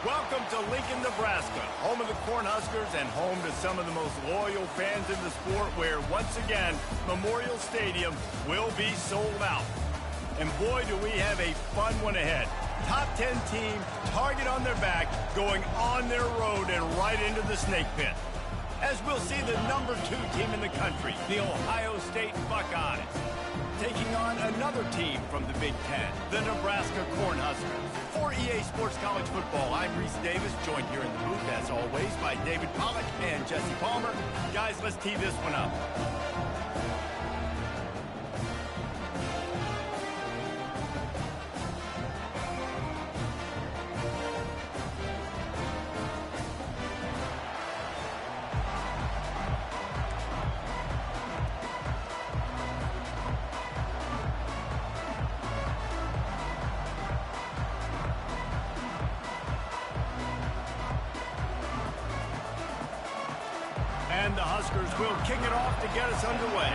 Welcome to Lincoln, Nebraska, home of the Cornhuskers and home to some of the most loyal fans in the sport where, once again, Memorial Stadium will be sold out. And boy, do we have a fun one ahead. Top 10 team, target on their back, going on their road and right into the snake pit. As we'll see the number 2 team in the country, the Ohio State Buckeyes, taking on another team from the Big Ten, the Nebraska Cornhuskers. For EA Sports College Football, I'm Reese Davis, joined here in the booth, as always, by David Pollack and Jesse Palmer. Guys, let's tee this one up. And the Huskers will kick it off to get us underway.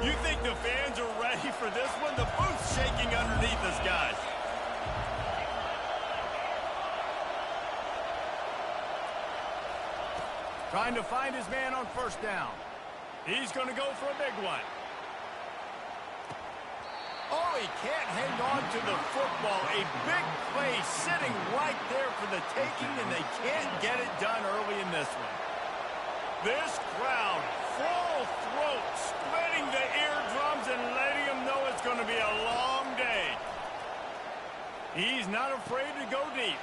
You think the fans are ready for this one? The booth's shaking underneath us, guys. Trying to find his man on first down. He's going to go for a big one. Oh, he can't hang on to the football. A big play sitting right there for the taking, and they can't get it done early in this one. This crowd, full throat, splitting the eardrums and letting them know it's going to be a long day. He's not afraid to go deep.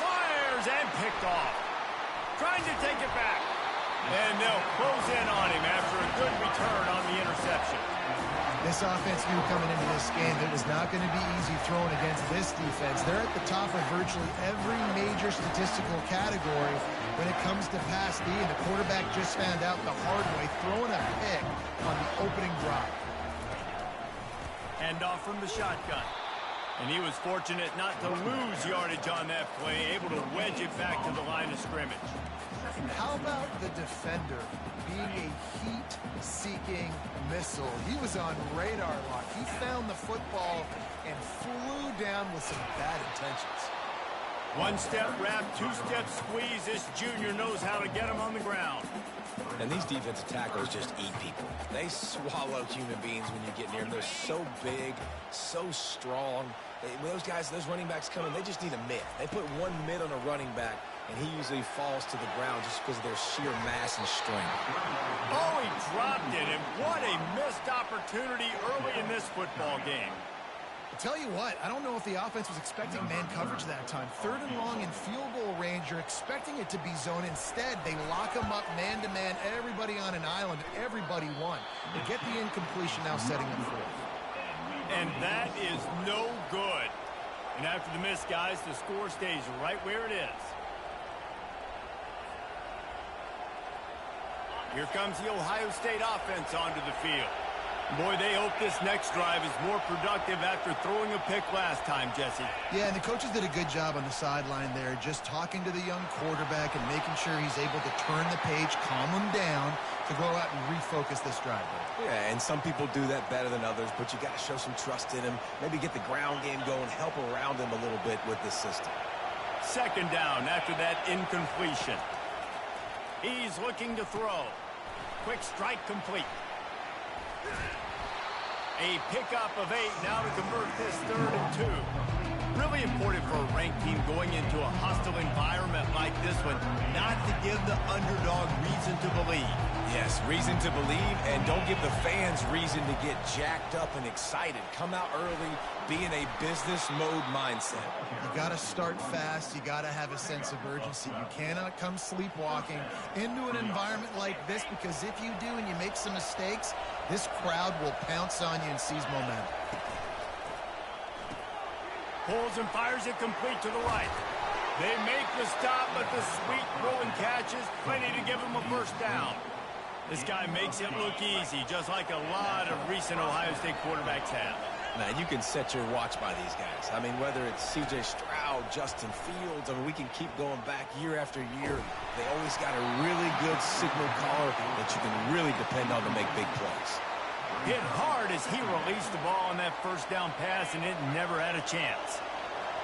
Fires and picked off. Trying to take it back. And they'll close in on him after a good return on the interception. This offense knew coming into this game it was not going to be easy throwing against this defense. They're at the top of virtually every major statistical category when it comes to pass D, and the quarterback just found out the hard way, throwing a pick on the opening drive. Hand off from the shotgun. And he was fortunate not to lose yardage on that play, able to wedge it back to the line of scrimmage. How about the defender being a heat-seeking missile? He was on radar lock. He found the football and flew down with some bad intentions. One-step wrap, two-step squeeze. This junior knows how to get him on the ground. And these defensive tackles just eat people. They swallow human beings when you get near them. They're so big, so strong. When those guys, those running backs come in, they just need a mid. They put one mid on a running back, and he usually falls to the ground just because of their sheer mass and strength. Oh, he dropped it, and what a missed opportunity early in this football game. I'll tell you what, I don't know if the offense was expecting man coverage that time. 3rd and long in field goal range, you're expecting it to be zone. Instead, they lock them up man-to-man, everybody on an island, everybody won. They get the incompletion now, setting them forth. And that is no good. And after the miss, guys, the score stays right where it is. Here comes the Ohio State offense onto the field. Boy, they hope this next drive is more productive after throwing a pick last time, Jesse. Yeah, and the coaches did a good job on the sideline there, just talking to the young quarterback and making sure he's able to turn the page, calm him down, to go out and refocus this drive. Yeah, and some people do that better than others, but you got to show some trust in him, maybe get the ground game going, help around him a little bit with this system. 2nd down after that incompletion. He's looking to throw. Quick strike complete. A pickup of 8 now to convert this 3rd and 2. Really important for a ranked team going into a hostile environment like this one, not to give the underdog reason to believe. Yes, reason to believe, and don't give the fans reason to get jacked up and excited. Come out early, be in a business mode mindset. You got to start fast. You got to have a sense of urgency. You cannot come sleepwalking into an environment like this, because if you do and you make some mistakes, this crowd will pounce on you and seize momentum. Pulls and fires it complete to the right. They make the stop, but the sweet throwing catches, plenty to give them a first down. This guy makes it look easy, just like a lot of recent Ohio State quarterbacks have. Man, you can set your watch by these guys. I mean, whether it's C.J. Stroud, Justin Fields, I mean, we can keep going back year after year. They always got a really good signal caller that you can really depend on to make big plays. Hit hard as he released the ball on that first down pass, and it never had a chance.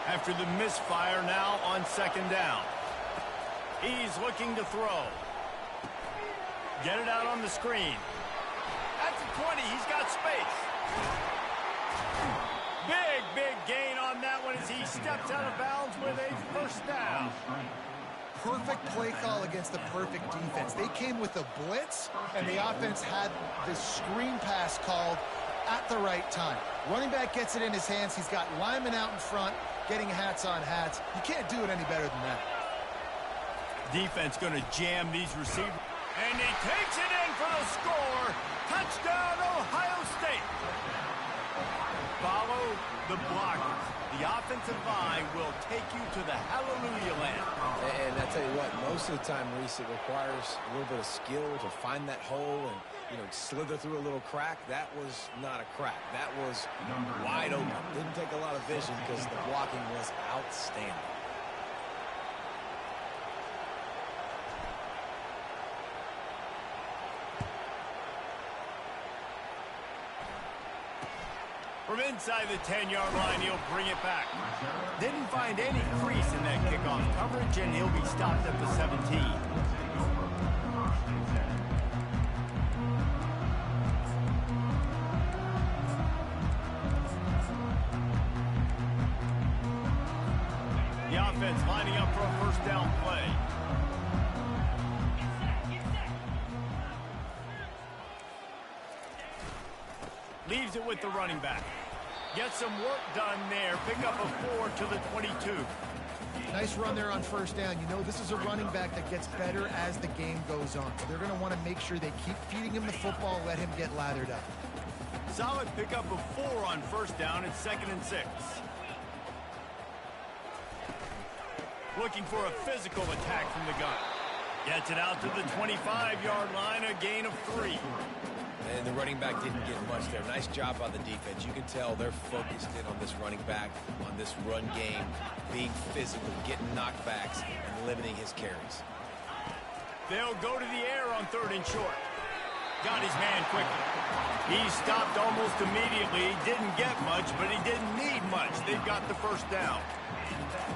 After the misfire, now on second down. He's looking to throw. Get it out on the screen. At the 20, he's got space. Big gain on that one as he steps out of bounds with a first down. Perfect play call against the perfect defense. They came with a blitz, and the offense had the screen pass called at the right time. Running back gets it in his hands. He's got linemen out in front, getting hats on hats. You can't do it any better than that. Defense going to jam these receivers. And he takes it in for the score. Touchdown, Ohio State. Follow the blockers. The offensive line will take you to the hallelujah land. And I tell you what, most of the time, Reese, it requires a little bit of skill to find that hole and, you know, slither through a little crack. That was not a crack. That was wide open. Didn't take a lot of vision because the blocking was outstanding. From inside the 10-yard line, he'll bring it back. Didn't find any crease in that kickoff coverage, and he'll be stopped at the 17. The offense lining up for a first down play. Leaves it with the running back. Gets some work done there. Pick up a 4 to the 22. Nice run there on first down. You know, this is a running back that gets better as the game goes on. So they're going to want to make sure they keep feeding him the football, let him get lathered up. Solid pickup of 4 on first down. It's 2nd and 6. Looking for a physical attack from the gun. Gets it out to the 25-yard line, a gain of 3. And the running back didn't get much there. Nice job by the defense. You can tell they're focused in on this running back, on this run game, being physical, getting knockbacks, and limiting his carries. They'll go to the air on 3rd and short. Got his man quickly. He stopped almost immediately. Didn't get much, but he didn't need much. They've got the first down.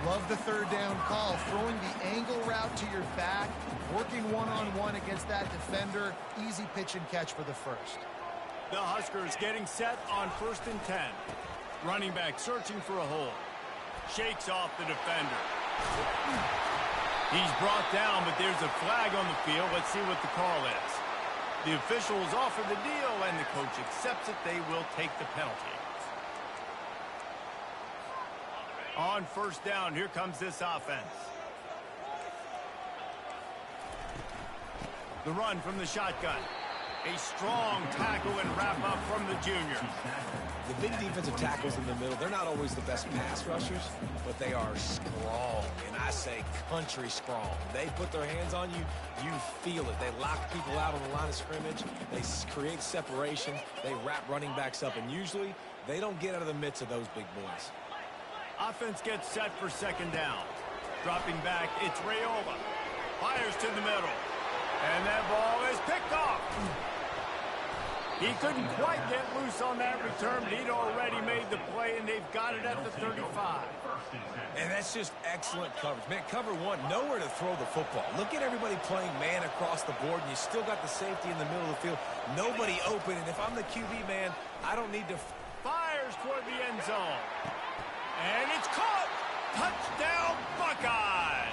Love the 3rd down call. Throwing the angle route to your back, working one-on-one against that defender. Easy pitch and catch for the first. The Huskers getting set on 1st and 10. Running back searching for a hole. Shakes off the defender. He's brought down, but there's a flag on the field. Let's see what the call is. The officials offer the deal, and the coach accepts it. They will take the penalty. On first down, here comes this offense. The run from the shotgun. A strong tackle and wrap up from the junior. The big defensive tackles in the middle, they're not always the best pass rushers, but they are strong, and I say country strong. They put their hands on you, you feel it. They lock people out on the line of scrimmage. They create separation. They wrap running backs up, and usually they don't get out of the midst of those big boys. Offense gets set for 2nd down. Dropping back, it's Raiola. Fires to the middle. And that ball is picked off. He couldn't quite get loose on that return, but he'd already made the play, and they've got it at the 35. And that's just excellent coverage. Man, cover one, nowhere to throw the football. Look at everybody playing man across the board, and you still got the safety in the middle of the field. Nobody open, and if I'm the QB, man, I don't need to... Fires toward the end zone. And it's caught! Touchdown, Buckeyes!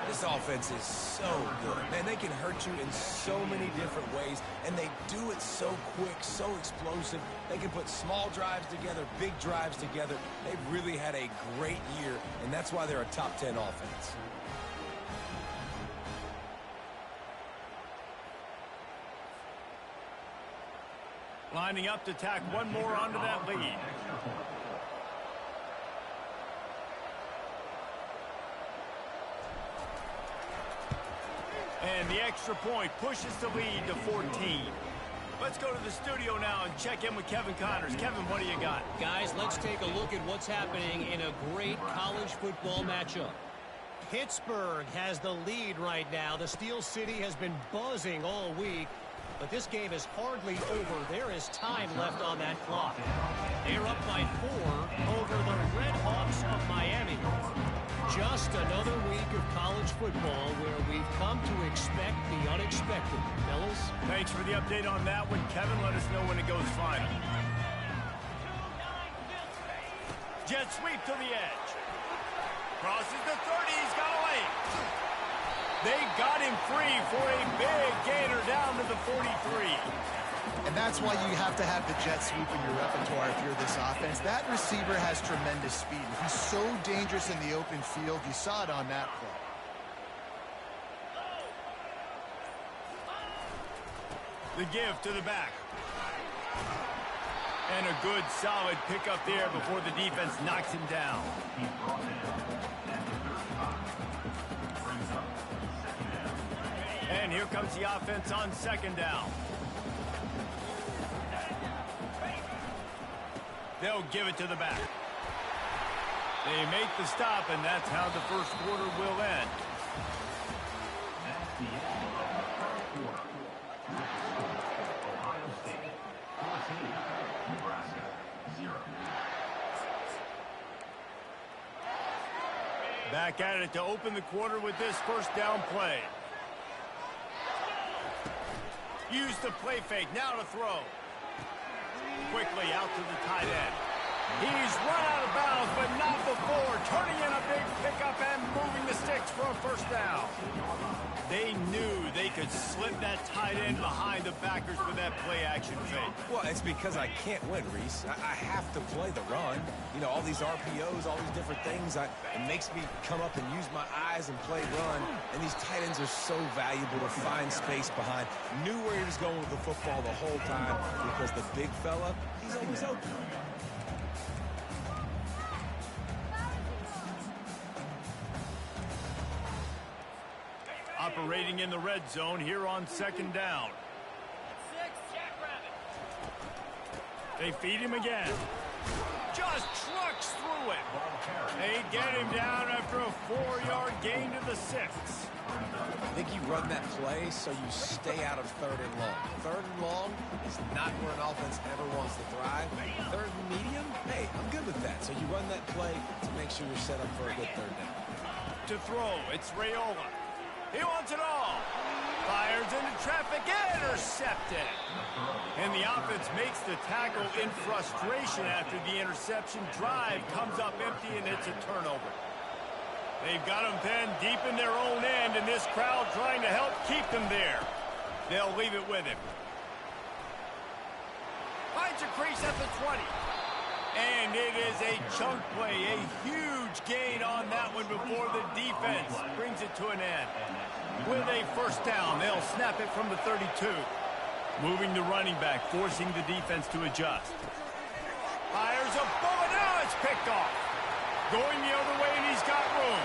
This offense is so good. Man, they can hurt you in so many different ways, and they do it so quick, so explosive. They can put small drives together, big drives together. They've really had a great year, and that's why they're a top 10 offense. Lining up to tack one more onto that lead. And the extra point pushes the lead to 14. Let's go to the studio now and check in with Kevin Connors. Kevin, what do you got? Guys, let's take a look at what's happening in a great college football matchup. Pittsburgh has the lead right now. The Steel City has been buzzing all week, but this game is hardly over. There is time left on that clock. They're up by 4 over the Red Hawks of Miami. Just another week of college football where we've come to expect the unexpected. Fellas? Thanks for the update on that one. Kevin, let us know when it goes final. Jet sweep to the edge. Crosses the 30. He's got away. They got him free for a big gainer down to the 43. And that's why you have to have the jet sweep in your repertoire if you're this offense. That receiver has tremendous speed. He's so dangerous in the open field. You saw it on that play. The give to the back. And a good, solid pickup there before the defense knocks him down. And here comes the offense on second down. They'll give it to the back. They make the stop, and that's how the first quarter will end. Back at it to open the quarter with this first down play. Use the play fake, now to throw. Quickly out to the tight end. He's run out of bounds, but not before. Turning in a big pickup and moving the sticks for a first down. They knew they could slip that tight end behind the backers with that play-action fake. Well, it's because I can't win, Reese. I have to play the run. You know, all these RPOs, all these different things. It makes me come up and use my eyes and play run. And these tight ends are so valuable to find space behind. Knew where he was going with the football the whole time because the big fella, he's always open. Operating in the red zone here on second down. They feed him again. Just trucks through it. They get him down after a 4-yard gain to the 6. I think you run that play so you stay out of third and long. Third and long is not where an offense ever wants to thrive. Third and medium, hey, I'm good with that. So you run that play to make sure you're set up for a good third down. To throw, it's Raiola. He wants it all. Fires into traffic, intercepted. And the offense makes the tackle in frustration after the interception. Drive comes up empty, and it's a turnover. They've got him pinned deep in their own end, and this crowd trying to help keep them there. They'll leave it with him. Finds a crease at the 20. And it is a chunk play, a huge gain on that one before the defense brings it to an end. With a first down, they'll snap it from the 32. Moving the running back, forcing the defense to adjust. Fires a bullet, now it's picked off. Going the other way, and he's got room.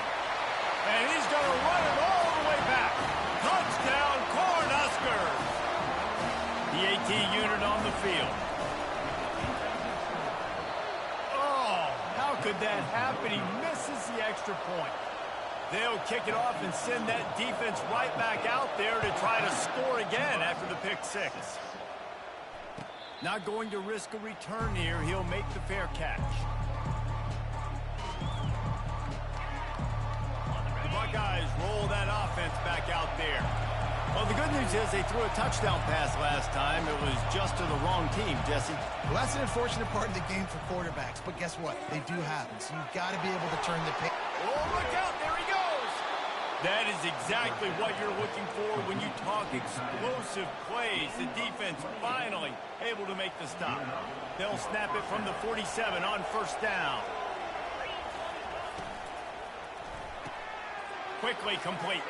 And he's going to run it all the way back. Touchdown, Cornhuskers. The AT unit on the field. How could that happen? He misses the extra point. They'll kick it off and send that defense right back out there to try to score again after the pick 6. Not going to risk a return here. He'll make the fair catch. The Buckeyes roll that offense back out there. Well, the good news is they threw a touchdown pass last time. It was just to the wrong team, Jesse. Well, that's an unfortunate part of the game for quarterbacks, but guess what? They do happen, so you've got to be able to turn the pick. Oh, look out, there he goes! That is exactly what you're looking for when you talk explosive plays. The defense finally able to make the stop. They'll snap it from the 47 on first down. Quickly complete.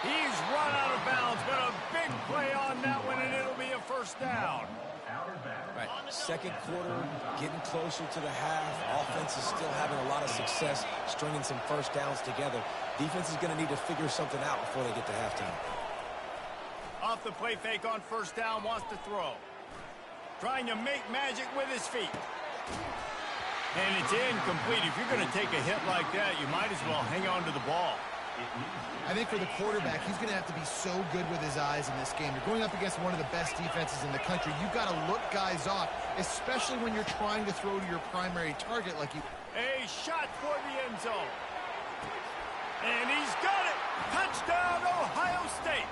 He's run out of bounds, but a big play on that one, and it'll be a first down. Right, second quarter, getting closer to the half. Offense is still having a lot of success stringing some first downs together. Defense is going to need to figure something out before they get to halftime. Off the play fake on first down, wants to throw. Trying to make magic with his feet. And it's incomplete. If you're going to take a hit like that, you might as well hang on to the ball. I think for the quarterback, he's going to have to be so good with his eyes in this game. You're going up against one of the best defenses in the country. You've got to look guys off, especially when you're trying to throw to your primary target like you... A shot for the end zone. And he's got it. Touchdown, Ohio State.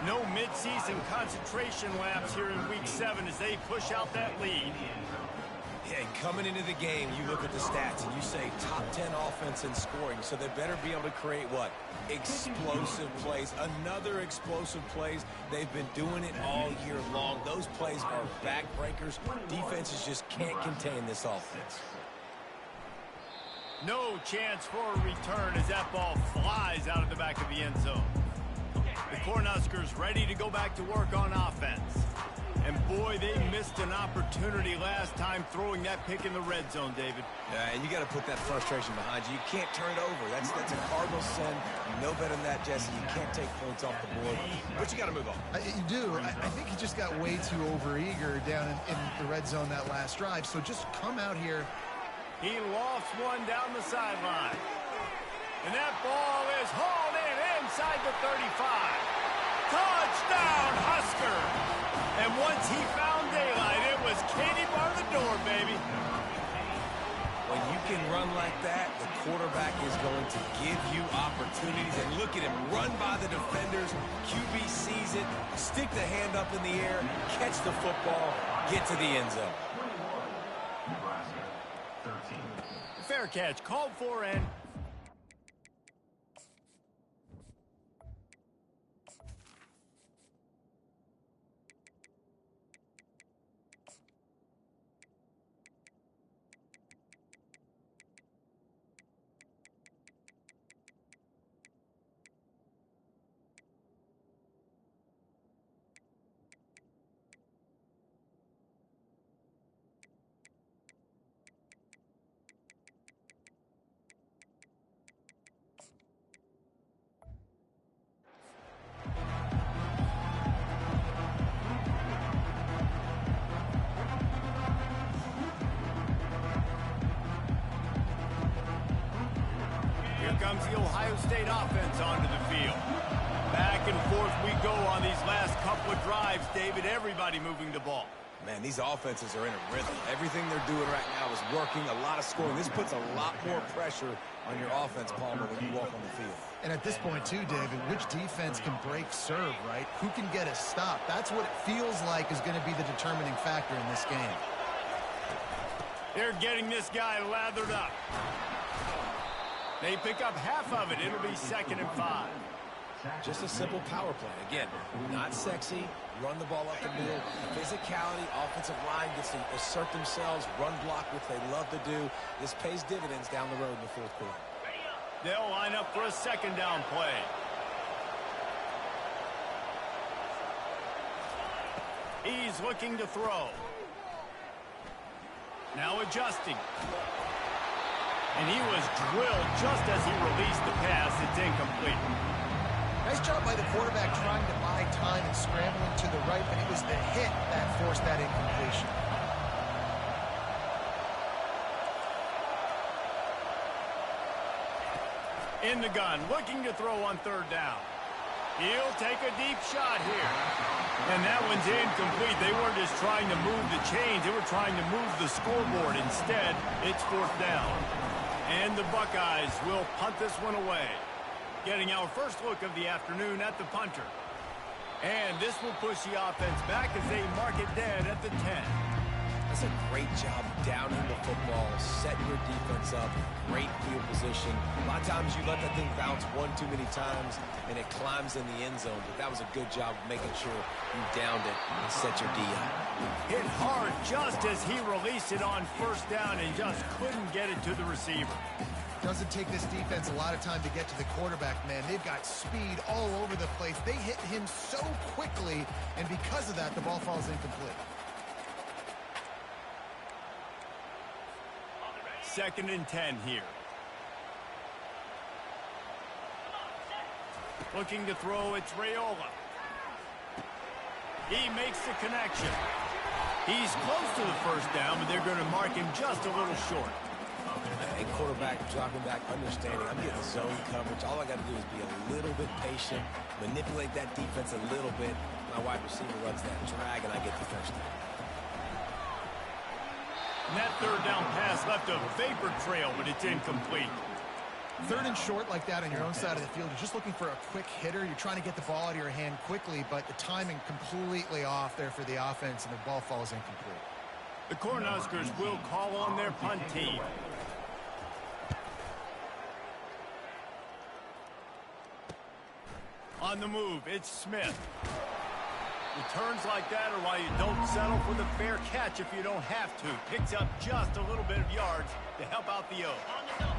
No midseason concentration laps here in Week 7 as they push out that lead. Yeah, and coming into the game, you look at the stats and you say top 10 offense in scoring, so they better be able to create what? Explosive plays. Another explosive plays. They've been doing it all year long. Those plays are backbreakers. Defenses just can't contain this offense. No chance for a return as that ball flies out of the back of the end zone. The Cornhuskers ready to go back to work on offense. And boy, they missed an opportunity last time throwing that pick in the red zone, David. Yeah, and you got to put that frustration behind you. You can't turn it over. That's a cardinal sin. You know better than that, Jesse. You can't take points off the board, but you got to move on. You do. I think he just got way too overeager down in the red zone that last drive. So just come out here. He lost one down the sideline. And that ball is hauled in inside the 35. Touchdown, Husker! And once he found daylight, it was Katie bar the door, baby. When you can run like that, the quarterback is going to give you opportunities. And look at him run by the defenders. QB sees it, stick the hand up in the air, catch the football, get to the end zone. Fair catch, called for and... comes the Ohio State offense onto the field. Back and forth we go on these last couple of drives, David. Everybody moving the ball. Man, these offenses are in a rhythm. Everything they're doing right now is working. A lot of scoring. This puts a lot more pressure on your offense, Palmer, when you walk on the field. And at this point, too, David, which defense can break serve, right? Who can get a stop? That's what it feels like is going to be the determining factor in this game. They're getting this guy lathered up. They pick up half of it. It'll be 2nd and 5. Just a simple power play. Again, not sexy. Run the ball up the middle. Physicality, offensive line gets to assert themselves, run block, which they love to do. This pays dividends down the road in the fourth quarter. They'll line up for a 2nd down play. He's looking to throw. Now adjusting. And he was drilled just as he released the pass. It's incomplete. Nice job by the quarterback trying to buy time and scrambling to the right, but it was the hit that forced that incompletion. In the gun, looking to throw on 3rd down. He'll take a deep shot here. And that one's incomplete. They weren't just trying to move the chains. They were trying to move the scoreboard. Instead, it's 4th down. And the Buckeyes will punt this one away. Getting our first look of the afternoon at the punter. And this will push the offense back as they mark it dead at the 10. That's a great job downing the football, setting your defense up, great field position. A lot of times you let that thing bounce one too many times and it climbs in the end zone, but that was a good job of making sure you downed it and set your D up. Hit hard just as he released it on 1st down and just couldn't get it to the receiver. Doesn't take this defense a lot of time to get to the quarterback, man. They've got speed all over the place. They hit him so quickly, and because of that, the ball falls incomplete. 2nd and 10 here. Looking to throw, it's Raiola. He makes the connection. He's close to the first down, but they're going to mark him just a little short. A quarterback dropping back, understanding I'm getting zone coverage. All I got to do is be a little bit patient, manipulate that defense a little bit. My wide receiver runs that drag, and I get the first down. And that 3rd down pass left a vapor trail, but it's incomplete. 3rd and short like that on your own side of the field. You're just looking for a quick hitter. You're trying to get the ball out of your hand quickly, but the timing completely off there for the offense, and the ball falls incomplete. The Cornhuskers will call on their punt team. On the move, it's Smith. Returns like that are why you don't settle for the fair catch if you don't have to. Picks up just a little bit of yards to help out the Oak.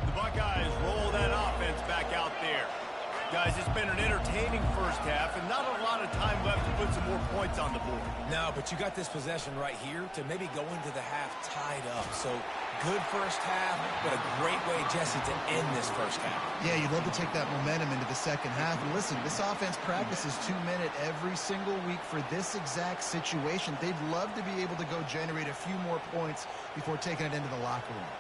The Buckeyes roll that offense back out there. Guys, it's been an entertaining first half and not a lot of time left to put some more points on the board. No, but you got this possession right here to maybe go into the half tied up. So good first half, but a great way, Jesse, to end this first half. Yeah, you'd love to take that momentum into the second half. And listen, this offense practices 2-minute every single week for this exact situation. They'd love to be able to go generate a few more points before taking it into the locker room.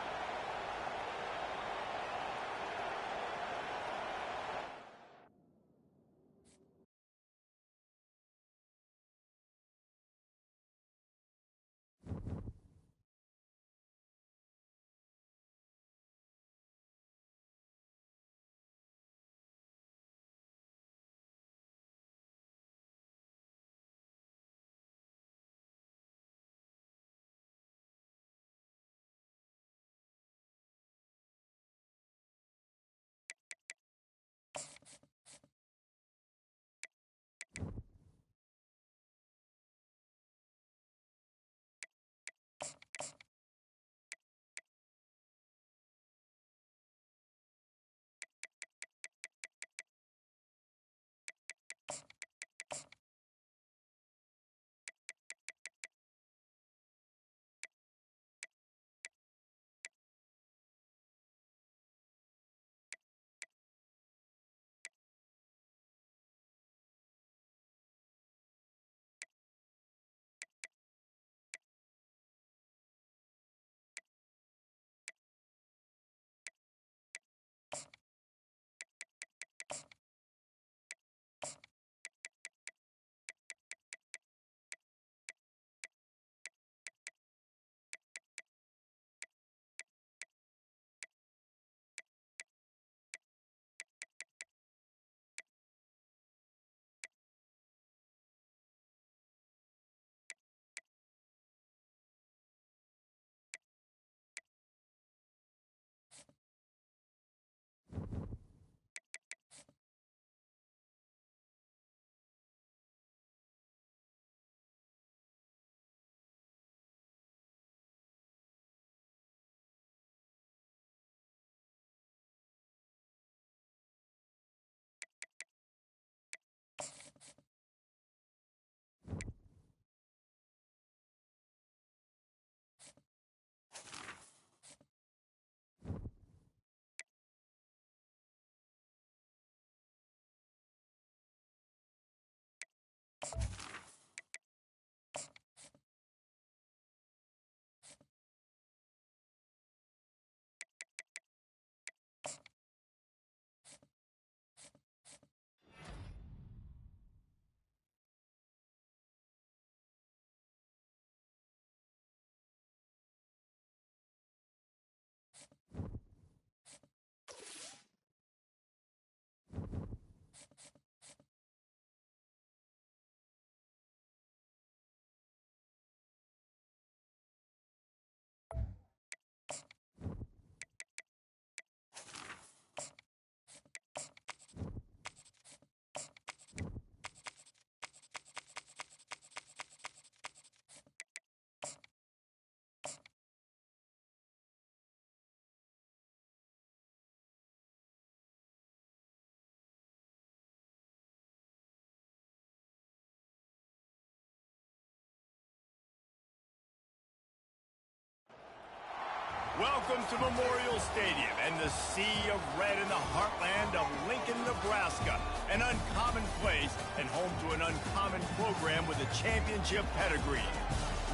Welcome to Memorial Stadium and the sea of red in the heartland of Lincoln, Nebraska. An uncommon place and home to an uncommon program with a championship pedigree.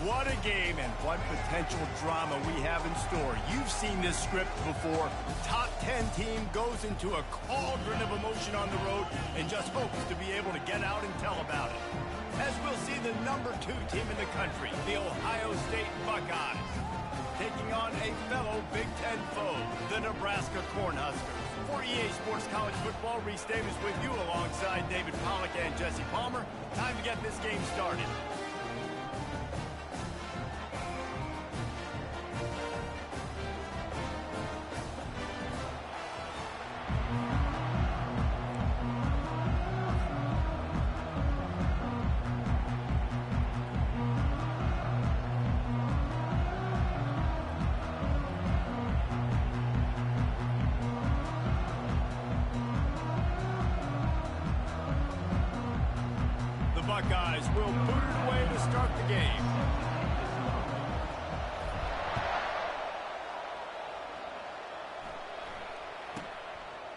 What a game and what potential drama we have in store. You've seen this script before. Top 10 team goes into a cauldron of emotion on the road and just hopes to be able to get out and tell about it. As we'll see the number 2 team in the country, the Ohio State Buckeyes, taking on a fellow Big Ten foe, the Nebraska Cornhuskers. For EA Sports College Football, Reese Davis with you alongside David Pollack and Jesse Palmer. Time to get this game started. Buckeyes will put it away to start the game.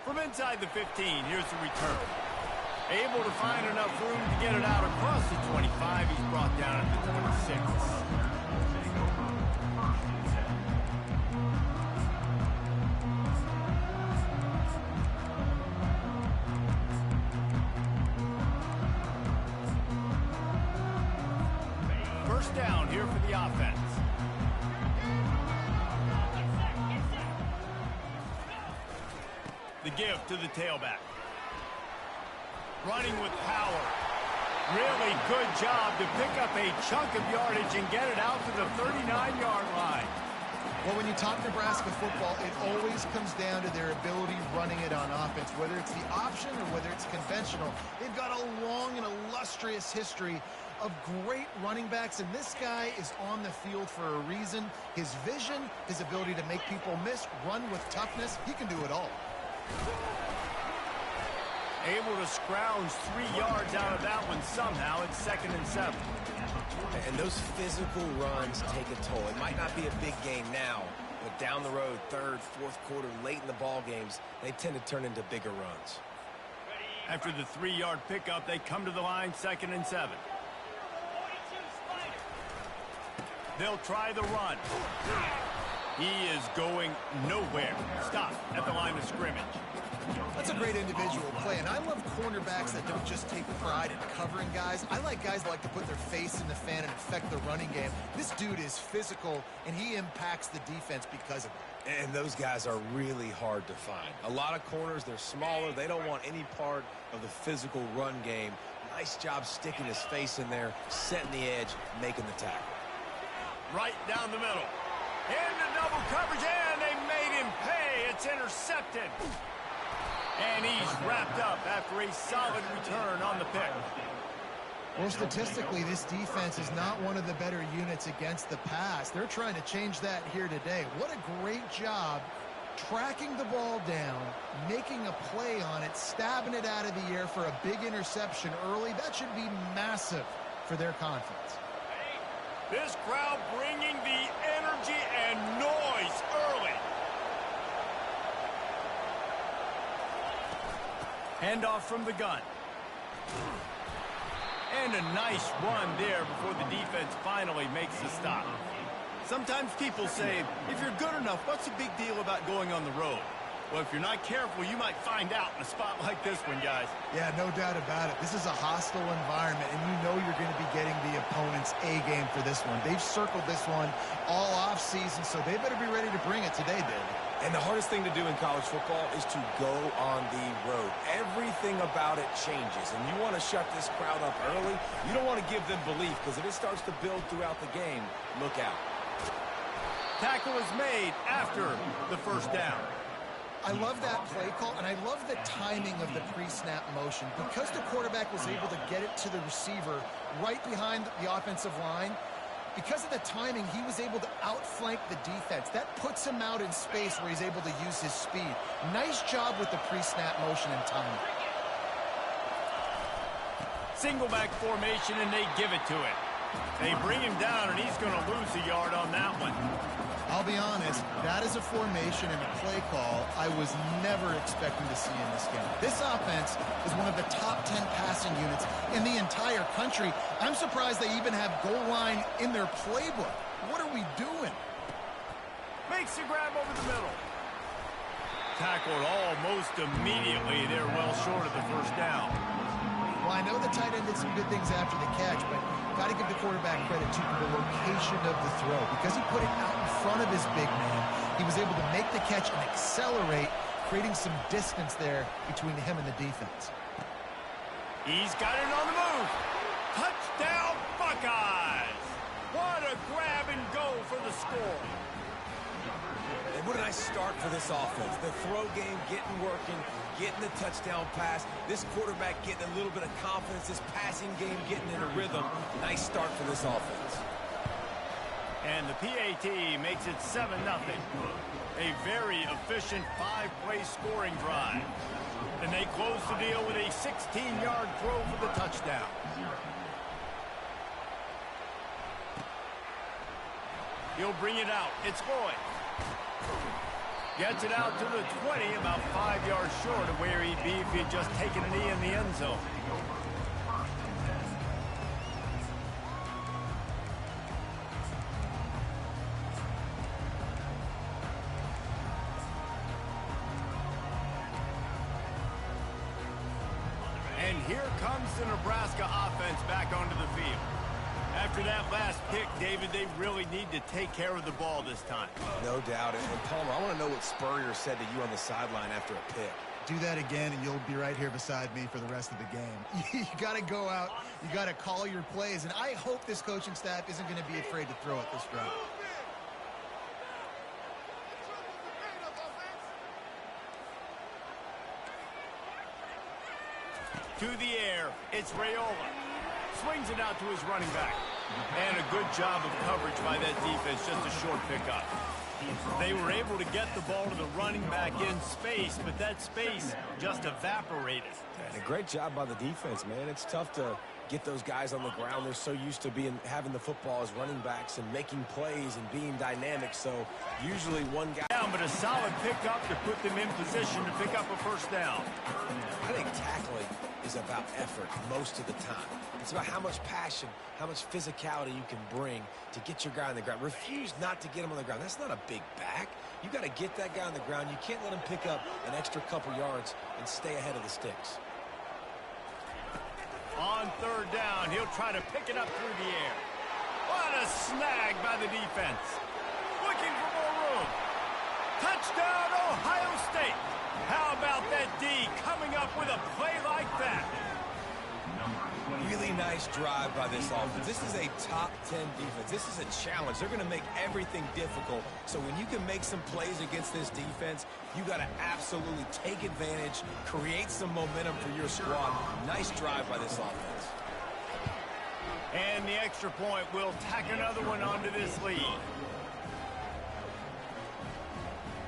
From inside the 15, here's the return. Able to find enough room to get it out across the 25. He's brought down at the 26. First down here for the offense. The give to the tailback. Running with power. Really good job to pick up a chunk of yardage and get it out to the 39-yard line. Well, when you talk Nebraska football, it always comes down to their ability running it on offense, whether it's the option or whether it's conventional. They've got a long and illustrious history of great running backs, and this guy is on the field for a reason. His vision, his ability to make people miss, run with toughness, he can do it all. Able to scrounge 3 yards out of that one somehow. It's 2nd and 7. And those physical runs take a toll. It might not be a big game now, but down the road, 3rd, 4th quarter, late in the ball games, they tend to turn into bigger runs. After the 3-yard pickup, they come to the line, 2nd and 7. They'll try the run. He is going nowhere. Stop at the line of scrimmage. That's a great individual play, and I love cornerbacks that don't just take pride in covering guys. I like guys that like to put their face in the fan and affect the running game. This dude is physical, and he impacts the defense because of it. And those guys are really hard to find. A lot of corners, they're smaller. They don't want any part of the physical run game. Nice job sticking his face in there, setting the edge, making the tackle. Right down the middle. Into double coverage, and they made him pay. It's intercepted. And he's wrapped up after a solid return on the pick. Well, statistically, this defense is not one of the better units against the pass. They're trying to change that here today. What a great job tracking the ball down, making a play on it, stabbing it out of the air for a big interception early. That should be massive for their confidence. This crowd bringing the energy and noise early. Handoff from the gun. And a nice run there before the defense finally makes the stop. Sometimes people say, if you're good enough, what's the big deal about going on the road? Well, if you're not careful, you might find out in a spot like this one, guys. Yeah, no doubt about it. This is a hostile environment, and you know you're going to be getting the opponent's A game for this one. They've circled this one all offseason, so they better be ready to bring it today, David. And the hardest thing to do in college football is to go on the road. Everything about it changes, and you want to shut this crowd up early. You don't want to give them belief, because if it starts to build throughout the game, look out. Tackle is made after the first down. I love that play call, and I love the timing of the pre-snap motion. Because the quarterback was able to get it to the receiver right behind the offensive line, because of the timing, he was able to outflank the defense. That puts him out in space where he's able to use his speed. Nice job with the pre-snap motion and timing. Single back formation, and they give it to it. They bring him down, and he's going to lose a yard on that one. I'll be honest, that is a formation and a play call I was never expecting to see in this game. This offense is one of the top 10 passing units in the entire country. I'm surprised they even have goal line in their playbook. What are we doing? Makes the grab over the middle. Tackled almost immediately. They're well short of the first down. Well, I know the tight end did some good things after the catch, but got to give the quarterback credit to the location of the throw. Because he put it out in front of his big man, he was able to make the catch and accelerate, creating some distance there between him and the defense. He's got it on the move. Touchdown, Buckeyes! What a grab and go for the score. And what a nice start for this offense. The throw game getting working, getting the touchdown pass. This quarterback getting a little bit of confidence. This passing game getting in a rhythm. Nice start for this offense. And the PAT makes it 7-0. A very efficient 5-play scoring drive. And they close the deal with a 16-yard throw for the touchdown. He'll bring it out. It's Lloyd. Gets it out to the 20, about 5 yards short of where he'd be if he'd just taken a knee in the end zone. And here comes the Nebraska offense back onto the field. After that last pick, David, they really need to take care of the ball this time. No doubt. And Palmer, I want to know what Spurrier said to you on the sideline after a pick. Do that again, and you'll be right here beside me for the rest of the game. You got to go out. You got to call your plays. And I hope this coaching staff isn't going to be afraid to throw it this drive. To the air, it's Raiola. Swings it out to his running back. And a good job of coverage by that defense, just a short pickup. They were able to get the ball to the running back in space, but that space just evaporated. And a great job by the defense, man. It's tough to get those guys on the ground. They're so used to having the football as running backs and making plays and being dynamic. So usually one guy down, but a solid pickup to put them in position to pick up a first down. I think tackling is about effort most of the time. It's about how much passion, how much physicality you can bring to get your guy on the ground. Refuse not to get him on the ground. That's not a big back. You got to get that guy on the ground. You can't let him pick up an extra couple yards and stay ahead of the sticks. On third down, he'll try to pick it up through the air. What a snag by the defense. Looking for more room. Touchdown, Ohio State. How about that D coming up with a play like that? Really nice drive by this offense. This is a top 10 defense. This is a challenge. They're going to make everything difficult. So when you can make some plays against this defense, you got to absolutely take advantage, create some momentum for your squad. Nice drive by this offense. And the extra point will tack another one onto this lead.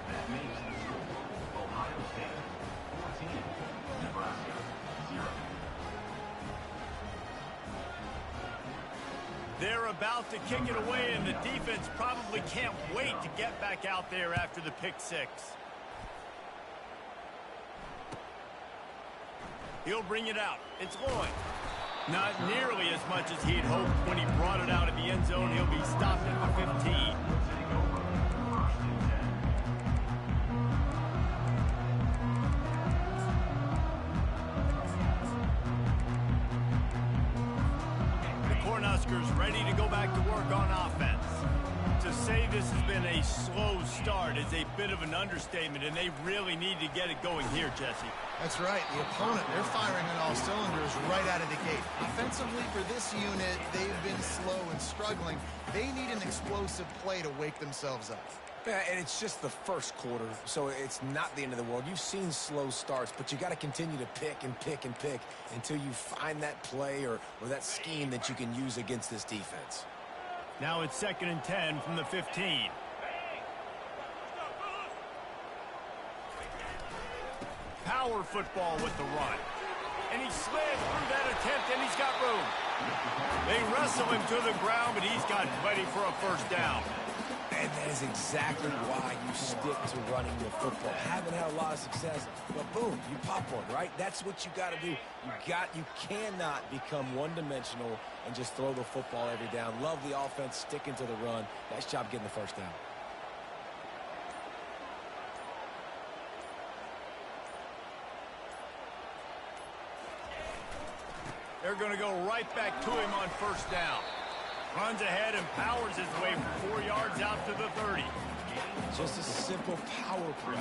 That makes the score Ohio State 14, Nebraska 0. They're about to kick it away, and the defense probably can't wait to get back out there after the pick six. He'll bring it out. It's Lloyd. Not nearly as much as he'd hoped when he brought it out of the end zone. He'll be stopped at the 15. Cornhuskers ready to go back to work on offense. To say this has been a slow start is a bit of an understatement, and they really need to get it going here, Jesse. That's right. The opponent, they're firing on all cylinders right out of the gate. Offensively for this unit, they've been slow and struggling. They need an explosive play to wake themselves up. Yeah, and it's just the first quarter, so it's not the end of the world. You've seen slow starts, but you got to continue to pick and pick and pick until you find that play or that scheme that you can use against this defense. Now it's 2nd and 10 from the 15. Power football with the run. And he slid through that attempt, and he's got room. They wrestle him to the ground, but he's got plenty for a first down. And that is exactly why you stick to running the football. Haven't had a lot of success, but boom, you pop one, right? That's what you got to do. You cannot become one-dimensional and just throw the football every down. Love the offense, sticking to the run. Nice job getting the first down. They're going to go right back to him on first down. Runs ahead and powers his way for 4 yards out to the 30. Just a simple power play.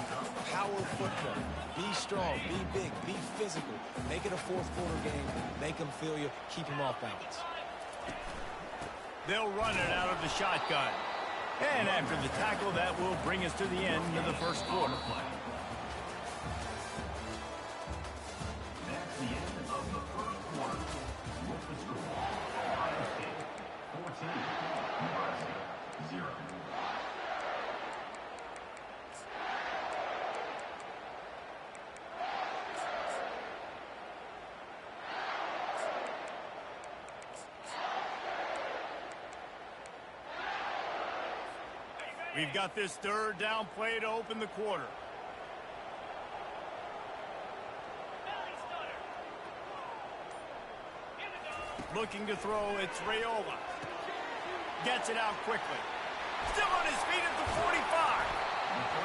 Power football. Be strong, be big, be physical. Make it a fourth quarter game. Make them feel you. Keep them off balance. They'll run it out of the shotgun. And after the tackle, that will bring us to the end of the first quarter. That's the end of the first quarter. With the score, Ohio State 14, Nebraska 0. We've got this third down play to open the quarter. Looking to throw, it's Raiola. Gets it out quickly. Still on his feet at the 45.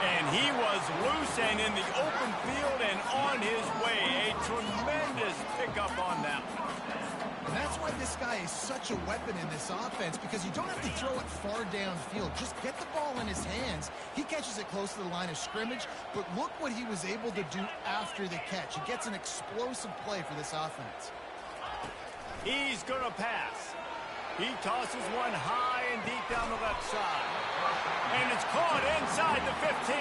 And he was loose and in the open field and on his way. A tremendous pickup on that one. And that's why this guy is such a weapon in this offense, because you don't have to throw it far downfield. Just get the ball in his hands. He catches it close to the line of scrimmage, but look what he was able to do after the catch. He gets an explosive play for this offense. He's going to pass. He tosses one high and deep down the left side. And it's caught inside the 15.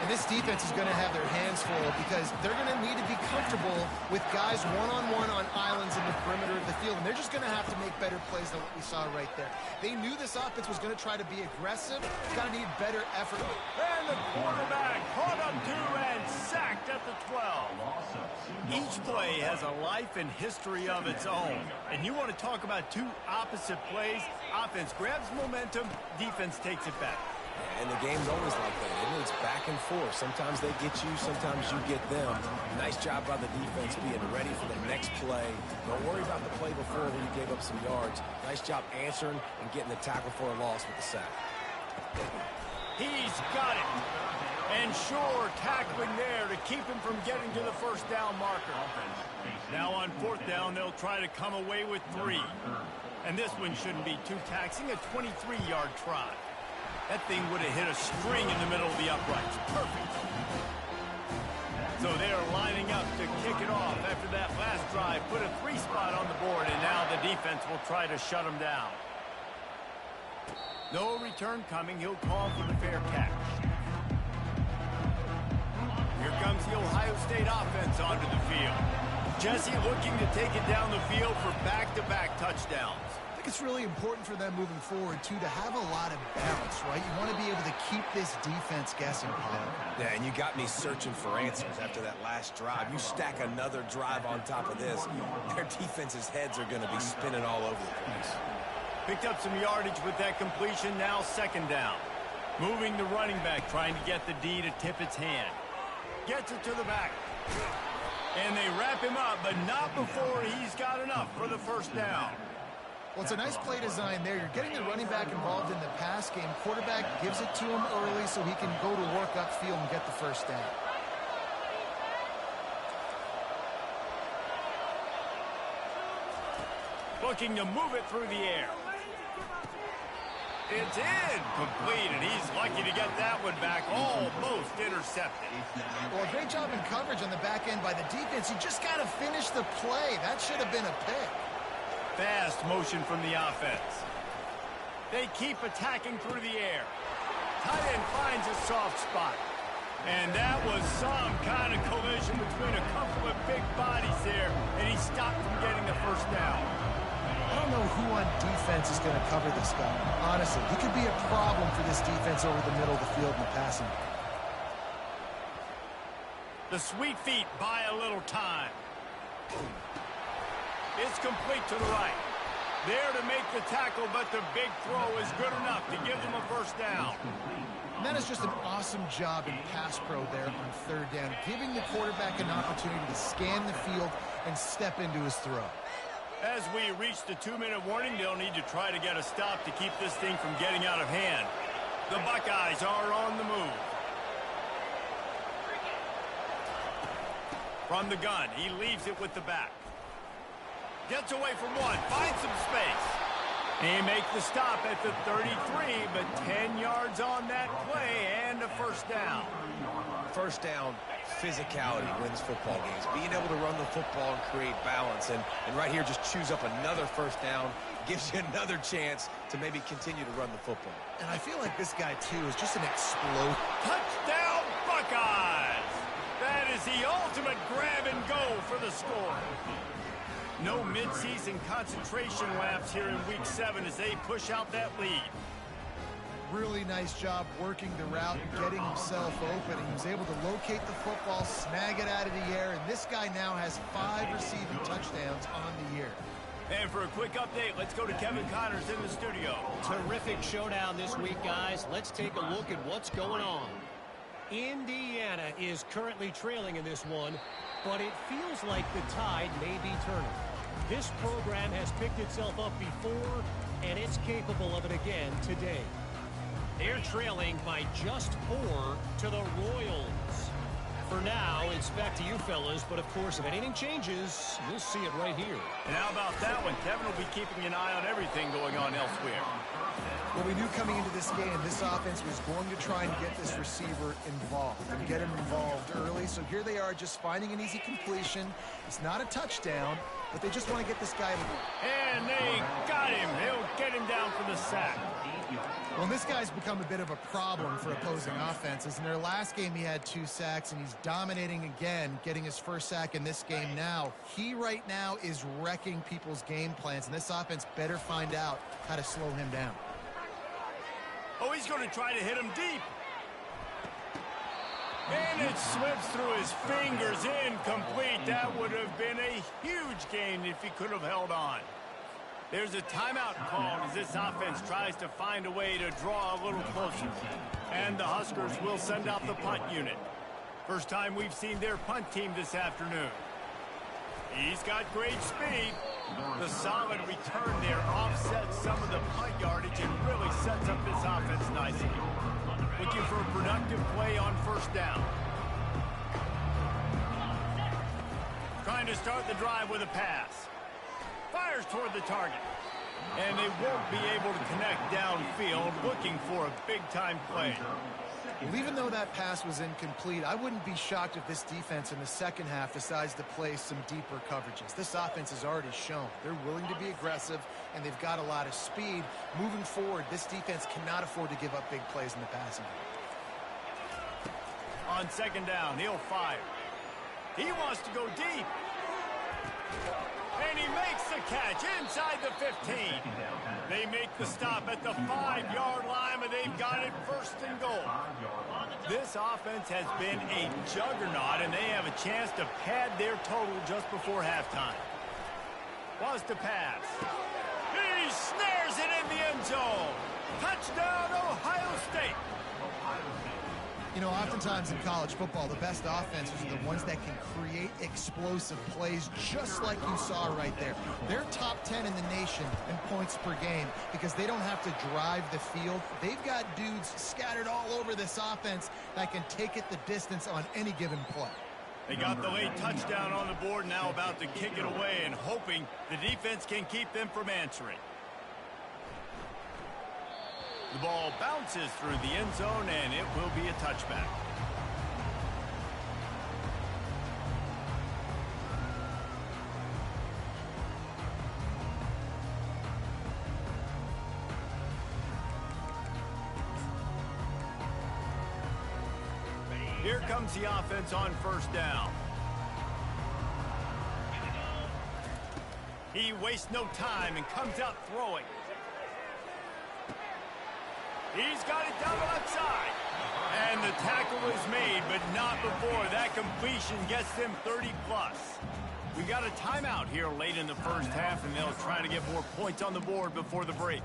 And this defense is going to have their hands full because they're going to need to be comfortable with guys one-on-one on islands in the perimeter of the field. And they're just going to have to make better plays than what we saw right there. They knew this offense was going to try to be aggressive. It's going to need better effort. And the quarterback caught up to and sacked at the 12. Each play has a life and history of its own. And you want to talk about two opposite plays. Offense grabs momentum, defense takes it back. And the game's always like that, isn't it? It's back and forth. Sometimes they get you, sometimes you get them. Nice job by the defense being ready for the next play. Don't worry about the play before when you gave up some yards. Nice job answering and getting the tackle for a loss with the sack. He's got it. And sure, tackling there to keep him from getting to the first down marker. Now on fourth down, they'll try to come away with 3. And this one shouldn't be too taxing, a 23-yard try. That thing would have hit a string in the middle of the uprights. Perfect. So they are lining up to kick it off after that last drive. Put a 3 spot on the board, and now the defense will try to shut them down. No return coming. He'll call for the fair catch. Here comes the Ohio State offense onto the field. Jesse looking to take it down the field for back-to-back touchdowns. I think it's really important for them moving forward, too, to have a lot of balance, right? You want to be able to keep this defense guessing, Paul. Yeah, and you got me searching for answers after that last drive. You stack another drive on top of this, their defense's heads are going to be spinning all over the place. Picked up some yardage with that completion, now second down. Moving the running back, trying to get the D to tip its hand. Gets it to the back. And they wrap him up, but not before he's got enough for the first down. Well, it's a nice play design there. You're getting the running back involved in the pass game. Quarterback gives it to him early so he can go to work upfield and get the first down. Looking to move it through the air. It's incomplete, and he's lucky to get that one back. Almost intercepted. Well, a great job in coverage on the back end by the defense. You just got to finish the play. That should have been a pick. Fast motion from the offense. They keep attacking through the air. Tight end finds a soft spot. And that was some kind of collision between a couple of big bodies there, and he stopped from getting the first down. I don't know who on defense is going to cover this guy. Honestly, he could be a problem for this defense over the middle of the field in the passing. The sweet feet buy a little time. It's complete to the right. There to make the tackle, but the big throw is good enough to give them a first down. And that is just an awesome job in pass pro there on third down, giving the quarterback an opportunity to scan the field and step into his throw. As we reach the 2-minute warning, they'll need to try to get a stop to keep this thing from getting out of hand. The Buckeyes are on the move. From the gun, he leaves it with the back. Gets away from one, finds some space. He makes the stop at the 33, but 10 yards on that play and a first down. First down, physicality wins football games. Being able to run the football and create balance. And right here, just choose up another first down. Gives you another chance to maybe continue to run the football. And I feel like this guy, too, is just an explosive. Touchdown, Buckeyes! That is the ultimate grab and go for the score. No midseason concentration laps here in Week 7 as they push out that lead. Really nice job working the route and getting himself open. And he was able to locate the football, snag it out of the air, and this guy now has 5 receiving touchdowns on the year. And for a quick update, let's go to Kevin Connors in the studio. Terrific showdown this week, guys. Let's take a look at what's going on. Indiana is currently trailing in this one, but it feels like the tide may be turning. This program has picked itself up before, and it's capable of it again today. They're trailing by just 4 to the Royals. For now, it's back to you fellas, but of course, if anything changes, we'll see it right here. And how about that one? Kevin will be keeping an eye on everything going on elsewhere. Well, we knew coming into this game, this offense was going to try and get this receiver involved and get him involved early. So here they are just finding an easy completion. It's not a touchdown, but they just want to get this guy. And they got him. They'll get him down for the sack. Well, this guy's become a bit of a problem for opposing offenses. In their last game, he had 2 sacks, and he's dominating again, getting his first sack in this game now. He right now is wrecking people's game plans, and this offense better find out how to slow him down. Oh, he's going to try to hit him deep. And it slips through his fingers, incomplete. That would have been a huge gain if he could have held on. There's a timeout called as this offense tries to find a way to draw a little closer. And the Huskers will send out the punt unit. First time we've seen their punt team this afternoon. He's got great speed. The solid return there offsets some of the punt yardage and really sets up this offense nicely. Looking for a productive play on first down. Trying to start the drive with a pass. Fires toward the target. And they won't be able to connect downfield, looking for a big-time play. Well, even though that pass was incomplete, I wouldn't be shocked if this defense in the second half decides to play some deeper coverages. This offense has already shown they're willing to be aggressive, and they've got a lot of speed. Moving forward, this defense cannot afford to give up big plays in the passing game. On second down, he'll fire. He wants to go deep. And he makes the catch inside the 15. They make the stop at the 5-yard line, but they've got it first and goal. This offense has been a juggernaut, and they have a chance to pad their total just before halftime. Wants to pass. He snares it in the end zone. Touchdown, Ohio State. You know, oftentimes in college football, the best offenses are the ones that can create explosive plays, just like you saw right there. They're top 10 in the nation in points per game because they don't have to drive the field. They've got dudes scattered all over this offense that can take it the distance on any given play. They got the late touchdown on the board, now about to kick it away and hoping the defense can keep them from answering. The ball bounces through the end zone, and it will be a touchback. Here comes the offense on first down. He wastes no time and comes out throwing. He's got it down the left side. And the tackle is made, but not before that completion gets them 30+. We got a timeout here late in the first half, and they'll try to get more points on the board before the break.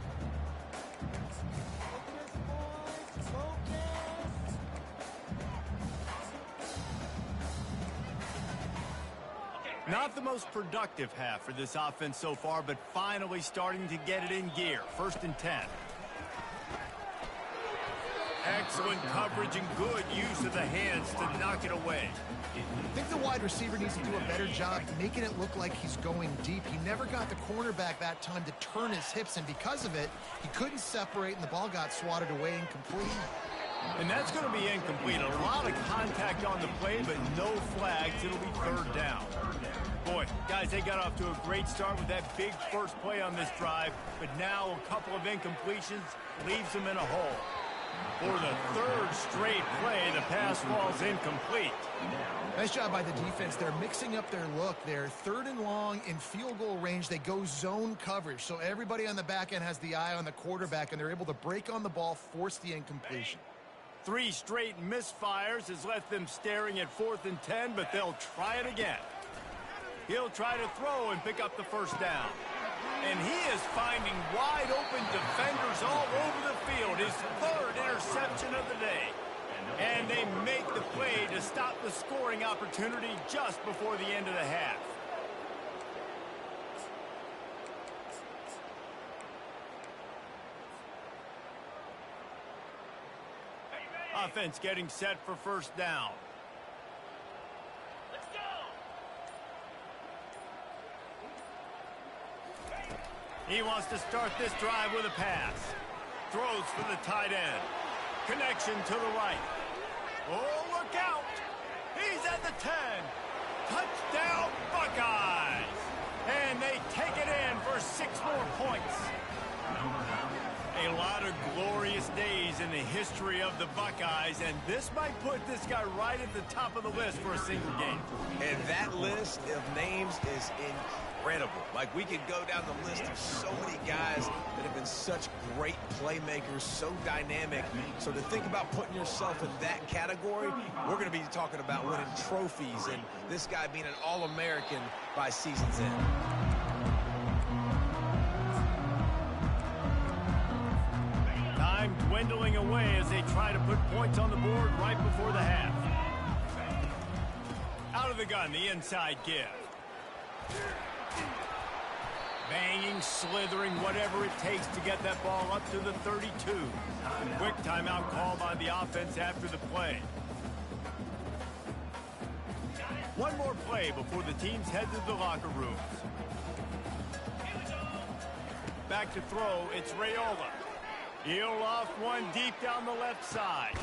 Not the most productive half for this offense so far, but finally starting to get it in gear. 1st and 10. Excellent coverage and good use of the hands to knock it away. I think the wide receiver needs to do a better job making it look like he's going deep. He never got the cornerback that time to turn his hips, and because of it, he couldn't separate, and the ball got swatted away incomplete. And that's going to be incomplete. A lot of contact on the play, but no flags. It'll be 3rd down. Boy, guys, they got off to a great start with that big first play on this drive, but now a couple of incompletions leaves them in a hole. For the 3rd straight play, the pass falls incomplete. Nice job by the defense. They're mixing up their look. They're 3rd and long in field goal range. They go zone coverage, so everybody on the back end has the eye on the quarterback, and they're able to break on the ball, force the incompletion. 3 straight misfires has left them staring at 4th and 10, but they'll try it again. He'll try to throw and pick up the 1st down. And he is finding wide open defenders all over the field. His 3rd interception of the day. And they make the play to stop the scoring opportunity just before the end of the half. Offense getting set for 1st down. Let's go. He wants to start this drive with a pass. Throws for the tight end. Connection to the right. Oh, look out. He's at the 10. Touchdown, Buckeyes. And they take it in for 6 more points. A lot of glorious days in the history of the Buckeyes, and this might put this guy right at the top of the list for a single game. And that list of names is incredible. Like, we could go down the list of so many guys that have been such great playmakers, so dynamic. So to think about putting yourself in that category, we're going to be talking about winning trophies and this guy being an All-American by season's end. Time dwindling away as they try to put points on the board right before the half. Out of the gun, the inside give. Banging, slithering, whatever it takes to get that ball up to the 32. Quick timeout call by the offense after the play. One more play before the teams head to the locker rooms. Back to throw, it's Raiola. He'll off one deep down the left side.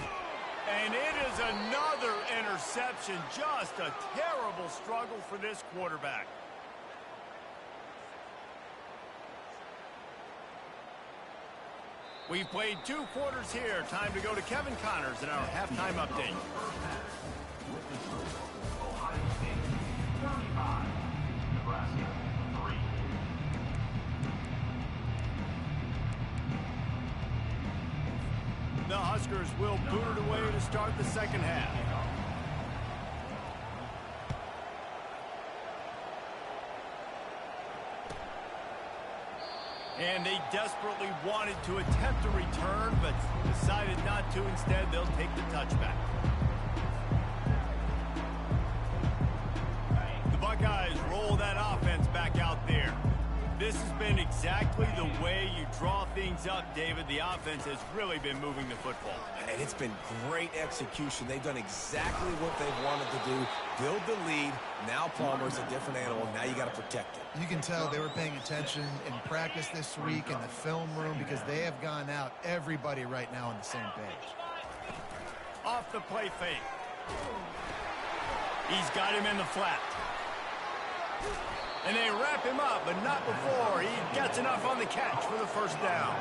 And it is another interception. Just a terrible struggle for this quarterback. We've played 2 quarters here. Time to go to Kevin Connors in our halftime update. Ohio State 35, Nebraska 3. The Huskers will boot it away to start the second half. And they desperately wanted to attempt a return, but decided not to. Instead, they'll take the touchback. The Buckeyes roll that offense back out there. This has been exactly the way you draw things up, David. The offense has really been moving the football. And it's been great execution. They've done exactly what they've wanted to do. Build the lead. Now Palmer's a different animal. Now you got to protect it. You can tell they were paying attention in practice this week in the film room because they have gone out, everybody right now on the same page. Off the play fake. He's got him in the flat. And they wrap him up, but not before he gets enough on the catch for the 1st down.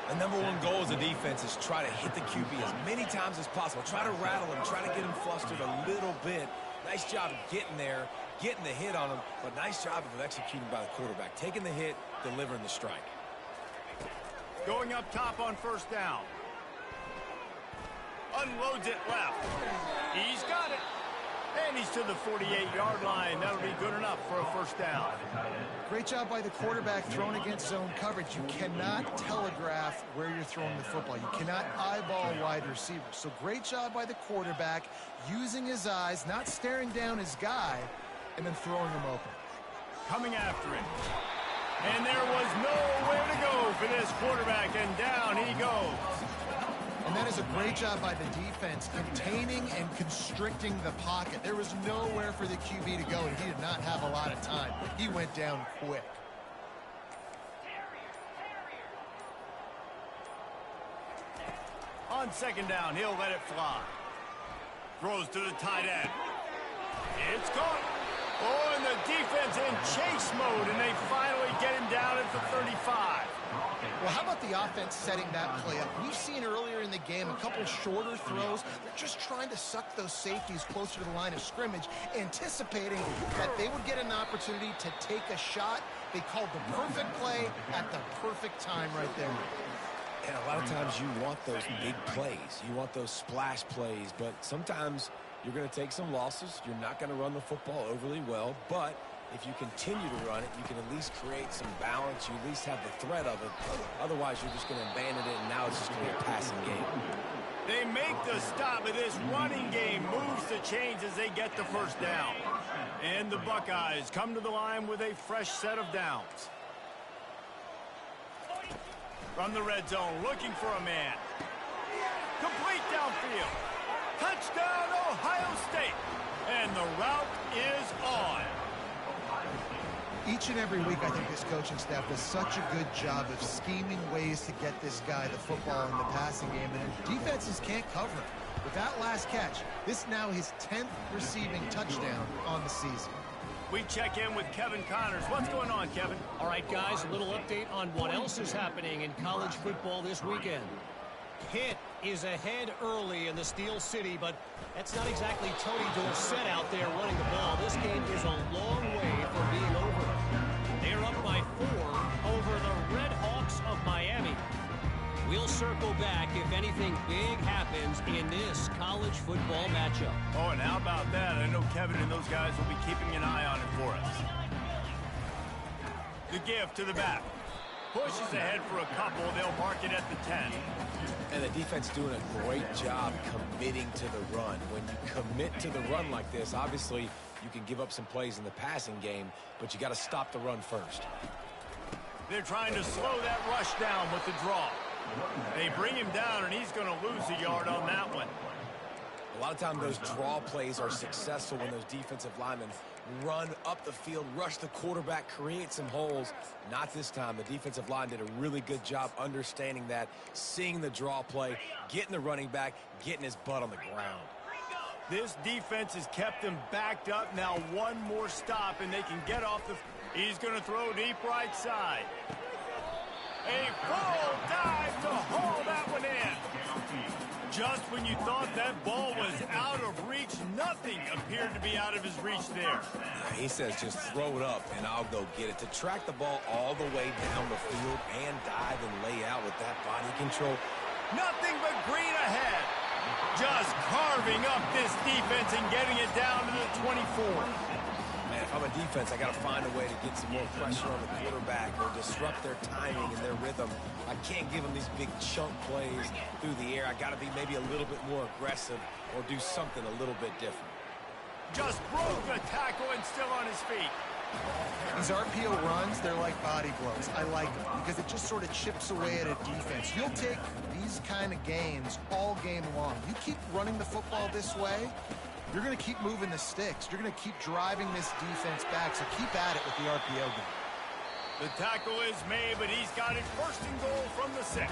The #1 goal as a defense is try to hit the QB as many times as possible. Try to rattle him, try to get him flustered a little bit. Nice job of getting there, getting the hit on him, but nice job of executing by the quarterback. Taking the hit, delivering the strike. Going up top on 1st down. Unloads it left. He's got it. And he's to the 48-yard line. That'll be good enough for a first down. Great job by the quarterback thrown against zone coverage. You cannot telegraph where you're throwing the football. You cannot eyeball wide receivers. So great job by the quarterback using his eyes, not staring down his guy, and then throwing him open. Coming after it. And there was nowhere to go for this quarterback, and down he goes. And that is a great job by the defense, containing and constricting the pocket. There was nowhere for the QB to go, and he did not have a lot of time. He went down quick. On second down, he'll let it fly. Throws to the tight end. It's caught. Oh, and the defense in chase mode, and they finally get him down at the 35. Well, how about the offense setting that play up? We've seen earlier in the game a couple shorter throws. They're just trying to suck those safeties closer to the line of scrimmage, anticipating that they would get an opportunity to take a shot. They called the perfect play at the perfect time right there. And a lot of times you want those big plays. You want those splash plays, but sometimes you're going to take some losses. You're not going to run the football overly well, but if you continue to run it, you can at least create some balance. You at least have the threat of it. Otherwise, you're just going to abandon it, and now it's just going to be a passing game. They make the stop, but this running game moves the chains as they get the first down. And the Buckeyes come to the line with a fresh set of downs. From the red zone, looking for a man. Complete downfield. Touchdown, Ohio State. And the route is on. Each and every week, I think this coaching staff does such a good job of scheming ways to get this guy the football in the passing game, and defenses can't cover it. With that last catch, this now his 10th receiving touchdown on the season. We check in with Kevin Connors. What's going on, Kevin? All right, guys, a little update on what else is happening in college football this weekend. Pitt is ahead early in the Steel City, but that's not exactly Tony Dorsett out there running the ball. This game is a long way from being over. They are up by 4 over the Red Hawks of Miami. We'll circle back if anything big happens in this college football matchup. Oh, and how about that? I know Kevin and those guys will be keeping an eye on it for us. The give to the back. Pushes ahead for a couple. They'll mark it at the 10. And the defense doing a great job committing to the run. When you commit to the run like this, obviously you can give up some plays in the passing game, but you got to stop the run first. They're trying to slow that rush down with the draw. They bring him down, and he's going to lose a yard on that one. A lot of times those draw plays are successful when those defensive linemen run up the field, rush the quarterback, create some holes. Not this time. The defensive line did a really good job understanding that, seeing the draw play, getting the running back, getting his butt on the ground. This defense has kept them backed up. Now one more stop, and they can get off the... He's going to throw deep right side. A full dive to haul that one in. Just when you thought that ball was out of reach, nothing appeared to be out of his reach there. He says just throw it up and I'll go get it. To track the ball all the way down the field and dive and lay out with that body control. Nothing but green ahead. Just carving up this defense and getting it down to the 24. Man, if I'm a defense, I got to find a way to get some more pressure on the quarterback or disrupt their timing and their rhythm. I can't give them these big chunk plays through the air. I got to be maybe a little bit more aggressive or do something a little bit different. Just broke the tackle and still on his feet. These RPO runs, they're like body blows. I like them because it just sort of chips away at a defense. You'll take these kind of gains all game long. You keep running the football this way, you're going to keep moving the sticks. You're going to keep driving this defense back, so keep at it with the RPO game. The tackle is made, but he's got it first and goal from the 6.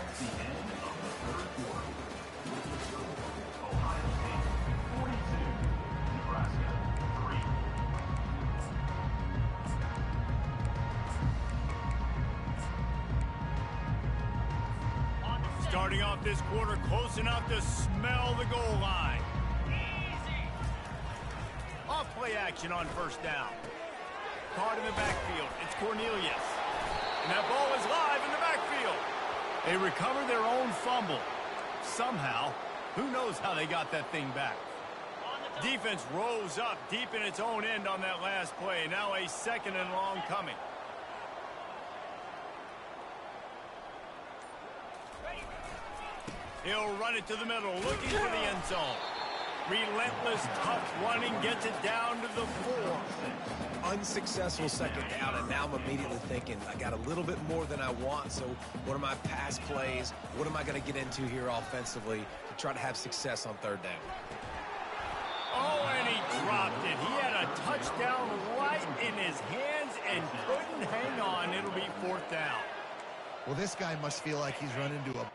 Starting off this quarter close enough to smell the goal line. Off play action on first down. Caught in the backfield. It's Cornelius. And that ball is live in the backfield. They recover their own fumble. Somehow, who knows how they got that thing back. Defense rose up deep in its own end on that last play. Now a 2nd and long coming. He'll run it to the middle, looking for the end zone. Relentless, tough running, gets it down to the 4. Unsuccessful 2nd down, and now I'm immediately thinking, I got a little bit more than I want, so what are my pass plays? What am I going to get into here offensively to try to have success on 3rd down? Oh, and he dropped it. He had a touchdown right in his hands and couldn't hang on. It'll be 4th down. Well, this guy must feel like he's run into a...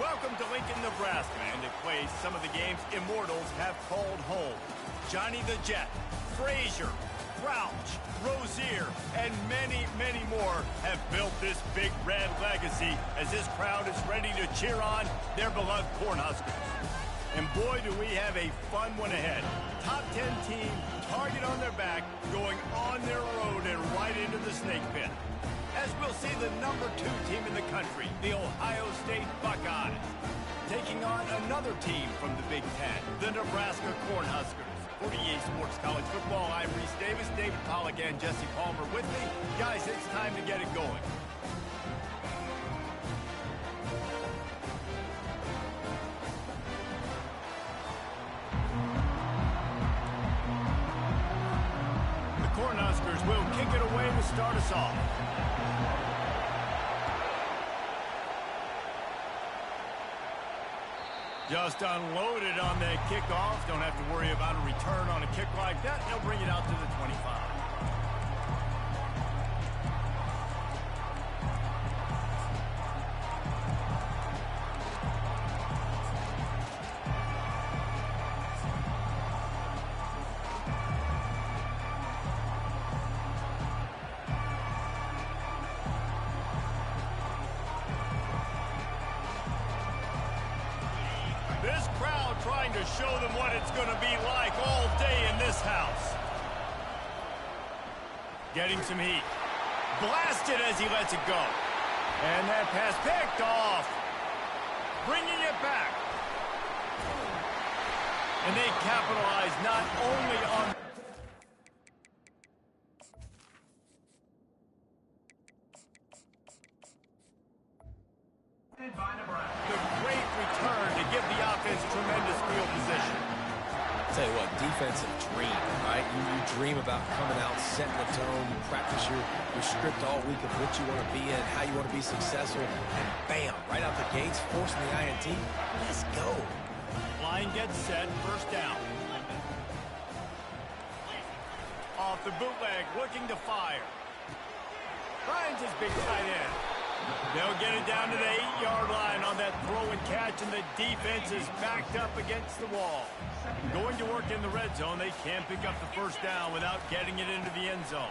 Welcome to Lincoln, Nebraska, and a place some of the game's immortals have called home. Johnny the Jet, Frazier, Crouch, Rozier, and many, many more have built this Big Red legacy as this crowd is ready to cheer on their beloved Cornhuskers. And boy, do we have a fun one ahead. Top 10 team, target on their back, going on their road and right into the snake pit. As we'll see the number 2 team in the country, the Ohio State Buckeyes, taking on another team from the Big Ten, the Nebraska Cornhuskers. For EA Sports College Football, I'm Reese Davis, David Pollack, and Jesse Palmer with me. Guys, it's time to get it going. The Cornhuskers will kick it away to start us off. Just unloaded on the kickoff. Don't have to worry about a return on a kick like that. They'll bring it out to the 25. This crowd trying to show them what it's going to be like all day in this house. Getting some heat. Blasted as he lets it go. And that pass picked off. Bringing it back. And they capitalize not only on... the great return to give the offense tremendous field position. Tell you what, defensive dream, right? You dream about coming out, setting the tone. You practice your script all week of what you want to be in, how you want to be successful, and bam, right out the gates, forcing the INT. Let's go. Line gets set, first down. Off the bootleg, looking to fire. Finds his big tight end. They'll get it down to the 8-yard line on that throw and catch, and the defense is backed up against the wall. Going to work in the red zone, they can't pick up the first down without getting it into the end zone.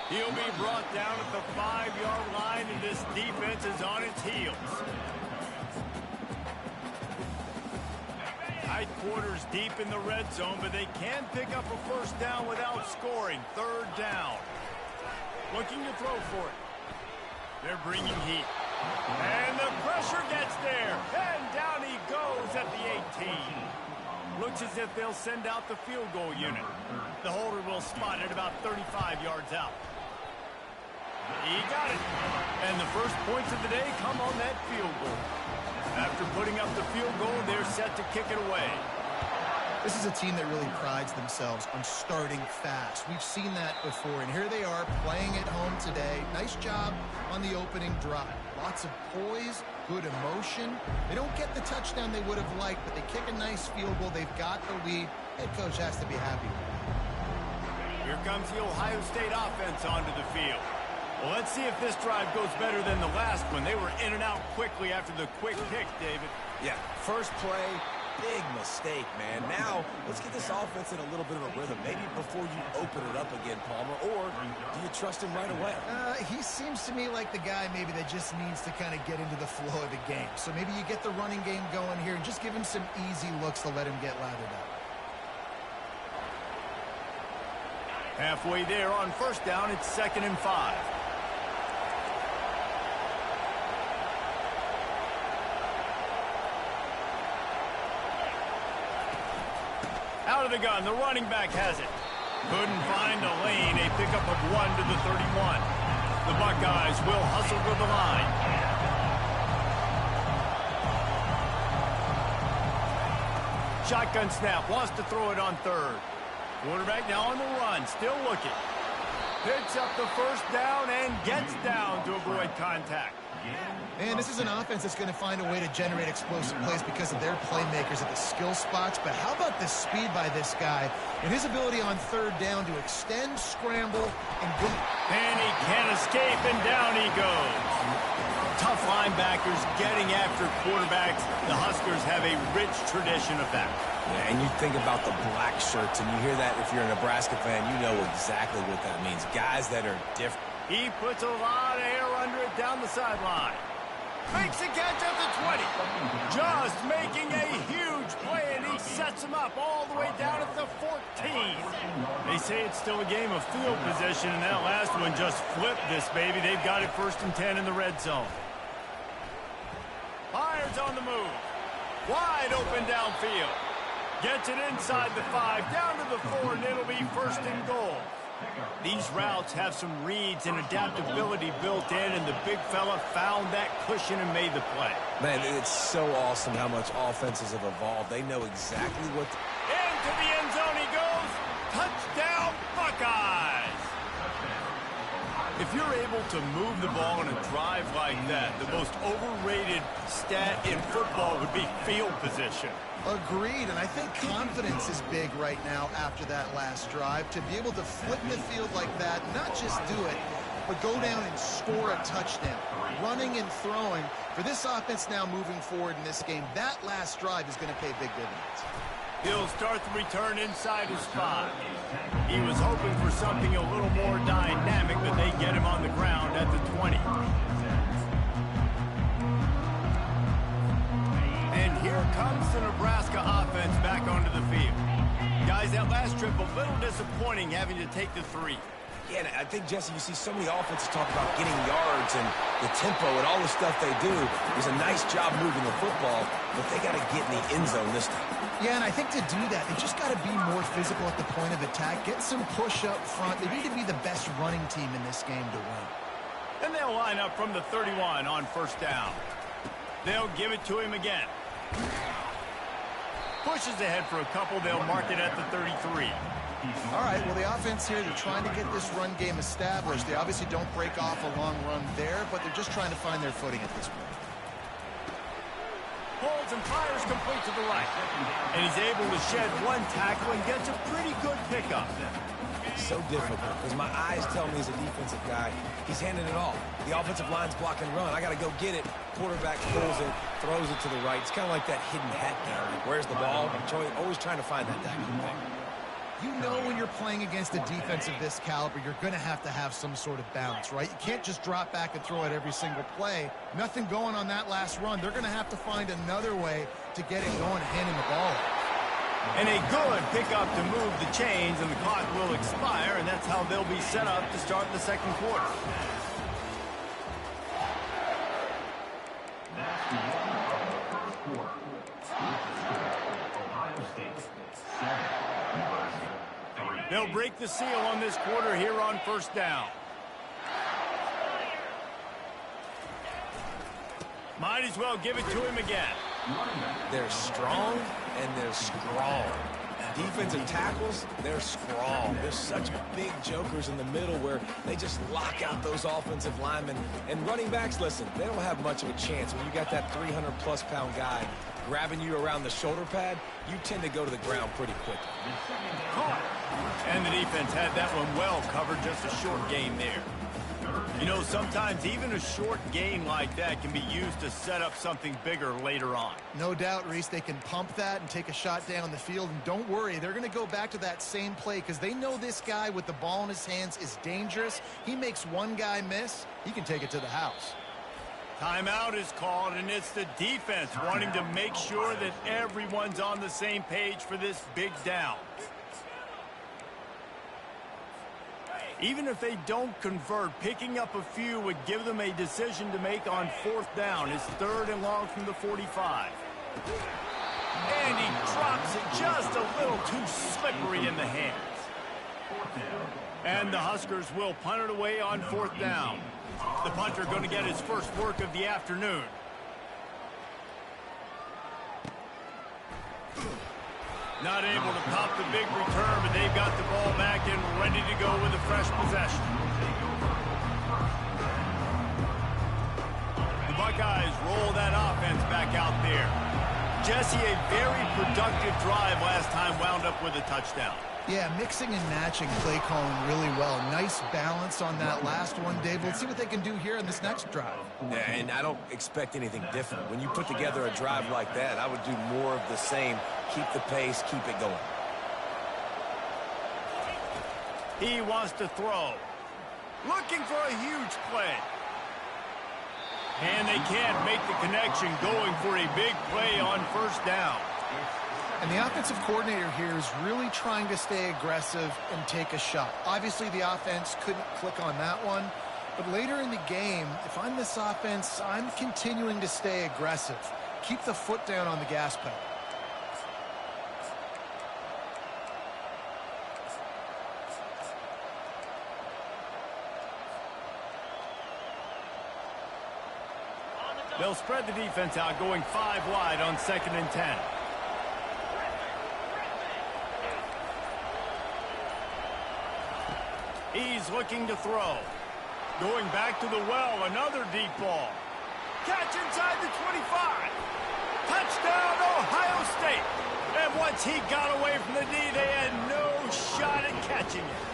He'll be brought down at the 5-yard line, and this defense is on its heels. Tight quarters deep in the red zone, but they can't pick up a first down without scoring. Third down. Looking to throw for it. They're bringing heat. And the pressure gets there. And down he goes at the 18. Looks as if they'll send out the field goal unit. The holder will spot it about 35 yards out. He got it. And the first points of the day come on that field goal. After putting up the field goal, they're set to kick it away. This is a team that really prides themselves on starting fast. We've seen that before, and here they are playing at home today. Nice job on the opening drive. Lots of poise, good emotion. They don't get the touchdown they would have liked, but they kick a nice field goal. They've got the lead. Head coach has to be happy. Here comes the Ohio State offense onto the field. Well, let's see if this drive goes better than the last one. They were in and out quickly after the quick pick, David. Yeah, first play. Big mistake, man. Now, let's get this offense in a little bit of a rhythm. Maybe before you open it up again, Palmer, or do you trust him right away? He seems to me like the guy maybe that just needs to kind of get into the flow of the game. So maybe you get the running game going here and just give him some easy looks to let him get lathered up. Halfway there on first down, it's 2nd and 5. Out of the gun, the running back has it. Couldn't find a lane, a pickup of 1 to the 31. The Buckeyes will hustle to the line. Shotgun snap, wants to throw it on third. Quarterback now on the run, still looking. Picks up the first down and gets down to avoid contact. Man, this is an offense that's going to find a way to generate explosive plays because of their playmakers at the skill spots. But how about the speed by this guy and his ability on third down to extend, scramble, and go. And he can't escape, and down he goes. Tough line linebackers getting after quarterbacks. The Huskers have a rich tradition of that. Yeah, and you think about the black shirts, and you hear that if you're a Nebraska fan, you know exactly what that means. Guys that are different. He puts a lot of air under it down the sideline. Makes a catch at the 20. Just making a huge play, and he sets him up all the way down at the 14. They say it's still a game of field position, and that last one just flipped this baby. They've got it 1st and 10 in the red zone. Fires on the move. Wide open downfield. Gets it inside the 5, down to the 4, and it'll be 1st and goal. These routes have some reads and adaptability built in, and the big fella found that cushion and made the play. Man, it's so awesome how much offenses have evolved. They know exactly what... Into the end zone he goes. Touchdown, Buckeyes! If you're able to move the ball on a drive like that, the most overrated stat in football would be field position. Agreed, and I think confidence is big right now after that last drive. To be able to flip the field like that, not just do it, but go down and score a touchdown. Running and throwing. For this offense now moving forward in this game, that last drive is going to pay big dividends. He'll start the return inside his spot. He was hoping for something a little more dynamic, but they get him on the ground at the 20. And here comes the Nebraska offense back onto the field. Guys, that last trip, a little disappointing having to take the 3. Yeah, and I think, Jesse, you see so many offenses talk about getting yards and the tempo and all the stuff they do. It was a nice job moving the football, but they got to get in the end zone this time. Yeah, and I think to do that, they just got to be more physical at the point of attack, get some push up front. They need to be the best running team in this game to win. And they'll line up from the 31 on 1st down. They'll give it to him again. Pushes ahead for a couple. They'll mark it at the 33. All right, well, the offense here, they're trying to get this run game established. They obviously don't break off a long run there, but they're just trying to find their footing at this point. Holds and fires complete to the right. And he's able to shed one tackle and gets a pretty good pickup. So difficult because my eyes tell me as a defensive guy, he's handing it all. The offensive line's block and run. I got to go get it. Quarterback pulls it, throws it to the right. It's kind of like that hidden hat game. Like, where's the ball? I'm always trying to find that thing. You know when you're playing against a defense of this caliber, you're going to have some sort of bounce, right? You can't just drop back and throw it every single play. Nothing going on that last run. They're going to have to find another way to get it going and handing the ball. And a good pickup to move the chains, and the clock will expire, and that's how they'll be set up to start the 2nd quarter. That's the end of the 1st quarter. Ohio State 7, Nebraska 3. They'll break the seal on this quarter here on 1st down. Might as well give it to him again. They're strong and they're strong. Defensive tackles, they're strong. There's such big jokers in the middle where they just lock out those offensive linemen. And running backs, listen, they don't have much of a chance. When you got that 300-plus pound guy grabbing you around the shoulder pad, you tend to go to the ground pretty quickly. Caught. And the defense had that one well covered, just a short gain there. You know, sometimes even a short gain like that can be used to set up something bigger later on. No doubt, Reese, they can pump that and take a shot down the field. And don't worry, they're going to go back to that same play because they know this guy with the ball in his hands is dangerous. He makes one guy miss, he can take it to the house. Timeout is called, and it's the defense wanting to make sure that everyone's on the same page for this big down. Even if they don't convert, picking up a few would give them a decision to make on 4th down. It's 3rd and long from the 45. And he drops it just a little too slippery in the hands. And the Huskers will punt it away on 4th down. The punter going to get his first work of the afternoon. Not able to pop the big return, but they've got the ball back and ready to go with a fresh possession. The Buckeyes roll that offense back out there. Jesse, a very productive drive last time wound up with a touchdown. Yeah, mixing and matching play calling really well. Nice balance on that last one, Dave. Let's see what they can do here in this next drive. Yeah, and I don't expect anything different. When you put together a drive like that, I would do more of the same. Keep the pace, keep it going. He wants to throw. Looking for a huge play. And they can't make the connection, going for a big play on first down. And the offensive coordinator here is really trying to stay aggressive and take a shot. Obviously, the offense couldn't click on that one. But later in the game, if I'm this offense, I'm continuing to stay aggressive. Keep the foot down on the gas pedal. They'll spread the defense out, going 5 wide on 2nd and 10. He's looking to throw. Going back to the well, another deep ball. Catch inside the 25. Touchdown, Ohio State. And once he got away from the D, they had no shot at catching it.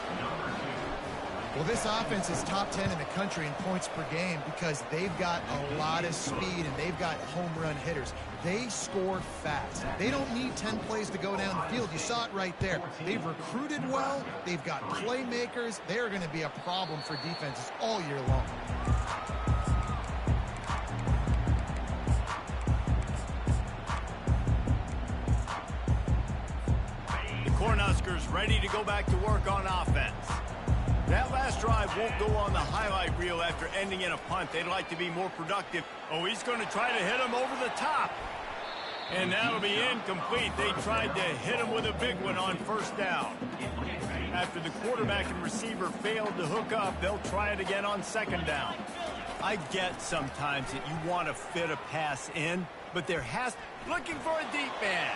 Well, this offense is top 10 in the country in points per game because they've got a lot of speed and they've got home run hitters. They score fast. They don't need 10 plays to go down the field. You saw it right there. They've recruited well. They've got playmakers. They're going to be a problem for defenses all year long. The Cornhuskers ready to go back to work on offense. That last drive won't go on the highlight reel after ending in a punt. They'd like to be more productive. Oh, he's going to try to hit him over the top. And that'll be incomplete. They tried to hit him with a big one on first down. After the quarterback and receiver failed to hook up, they'll try it again on 2nd down. I get sometimes that you want to fit a pass in, but there has... Looking for a deep man.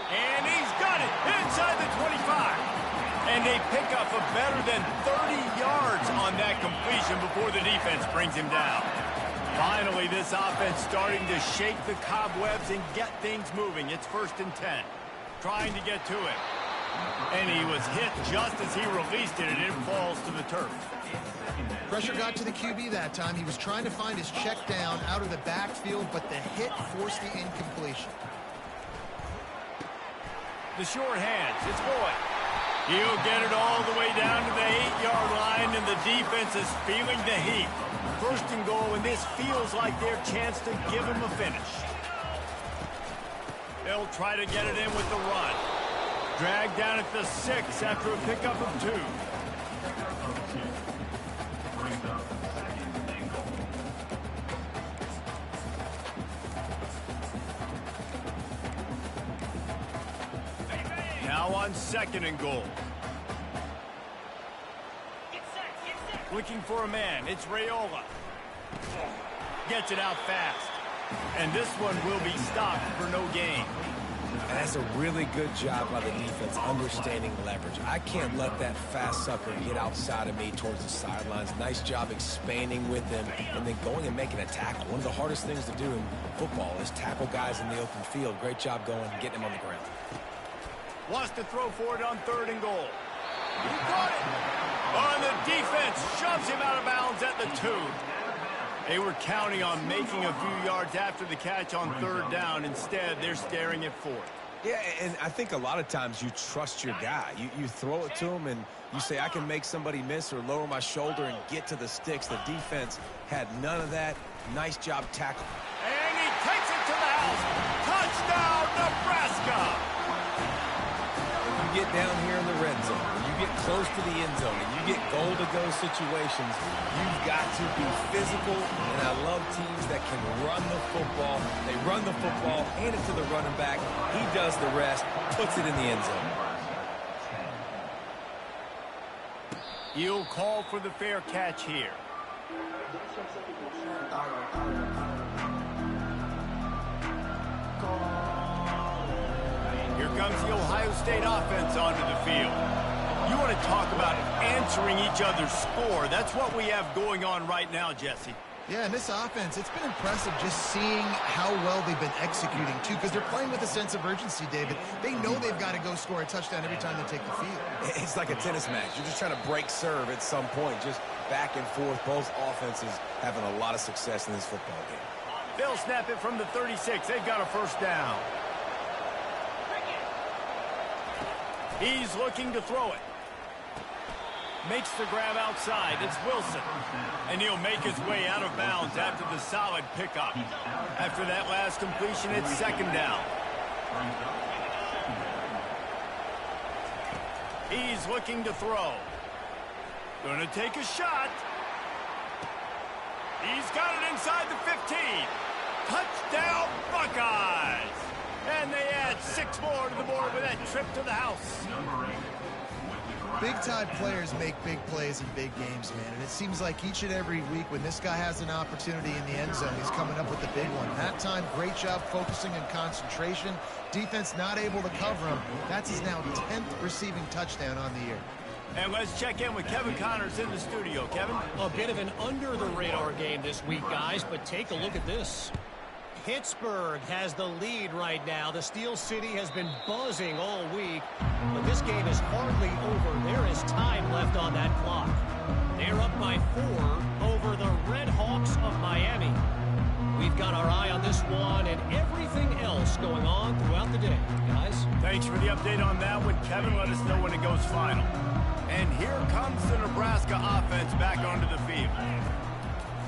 And he's got it inside the 25. And they pick up a better than 30 yards on that completion before the defense brings him down. Finally, this offense starting to shake the cobwebs and get things moving. It's 1st and 10. Trying to get to it. And he was hit just as he released it, and it falls to the turf. Pressure got to the QB that time. He was trying to find his check down out of the backfield, but the hit forced the incompletion. The short hands. It's Boyd. He'll get it all the way down to the 8-yard line, and the defense is feeling the heat. 1st and goal, and this feels like their chance to give him a finish. They'll try to get it in with the run. Dragged down at the 6 after a pickup of 2. Now on 2nd and goal. Looking for a man. It's Raiola. Gets it out fast. And this one will be stopped for no gain. That's a really good job by the defense, understanding leverage. I can't let that fast sucker get outside of me towards the sidelines. Nice job expanding with him and then going and making a tackle. One of the hardest things to do in football is tackle guys in the open field. Great job going and getting him on the ground. Wants to throw for it on 3rd and goal. He caught it. On the defense, shoves him out of bounds at the 2. They were counting on making a few yards after the catch on 3rd down. Instead, they're staring at 4th. Yeah, and I think a lot of times you trust your guy. You throw it to him and you say, I can make somebody miss or lower my shoulder and get to the sticks. The defense had none of that. Nice job tackling. And he takes it to the house. Touchdown, Nebraska! You get down here in the red zone, you get close to the end zone, and you get goal-to-go situations, you've got to be physical, and I love teams that can run the football. They run the football, hand it to the running back, he does the rest, puts it in the end zone. He'll call for the fair catch here. Here comes the Ohio State offense onto the field. You want to talk about answering each other's score. That's what we have going on right now, Jesse. Yeah, and this offense, it's been impressive just seeing how well they've been executing, too, because they're playing with a sense of urgency, David. They know they've got to go score a touchdown every time they take the field. It's like a tennis match. You're just trying to break serve at some point, just back and forth. Both offenses having a lot of success in this football game. They'll snap it from the 36. They've got a first down. He's looking to throw it. Makes the grab outside. It's Wilson. And he'll make his way out of bounds after the solid pickup. After that last completion, it's second down. He's looking to throw. Gonna take a shot. He's got it inside the 15. Touchdown, Buckeyes! And they add 6 more to the board with that trip to the house. Big-time players make big plays in big games, man. And it seems like each and every week when this guy has an opportunity in the end zone, he's coming up with the big one. That time, great job focusing and concentration. Defense not able to cover him. That's his now 10th receiving touchdown on the year. And let's check in with Kevin Connors in the studio. Kevin? A bit of an under-the-radar game this week, guys, but take a look at this. Pittsburgh has the lead right now. The Steel City has been buzzing all week, but this game is hardly over. There is time left on that clock. They're up by 4 over the Red Hawks of Miami. We've got our eye on this one and everything else going on throughout the day, guys. Thanks for the update on that one, Kevin. Let us know when it goes final. And here comes the Nebraska offense back onto the field.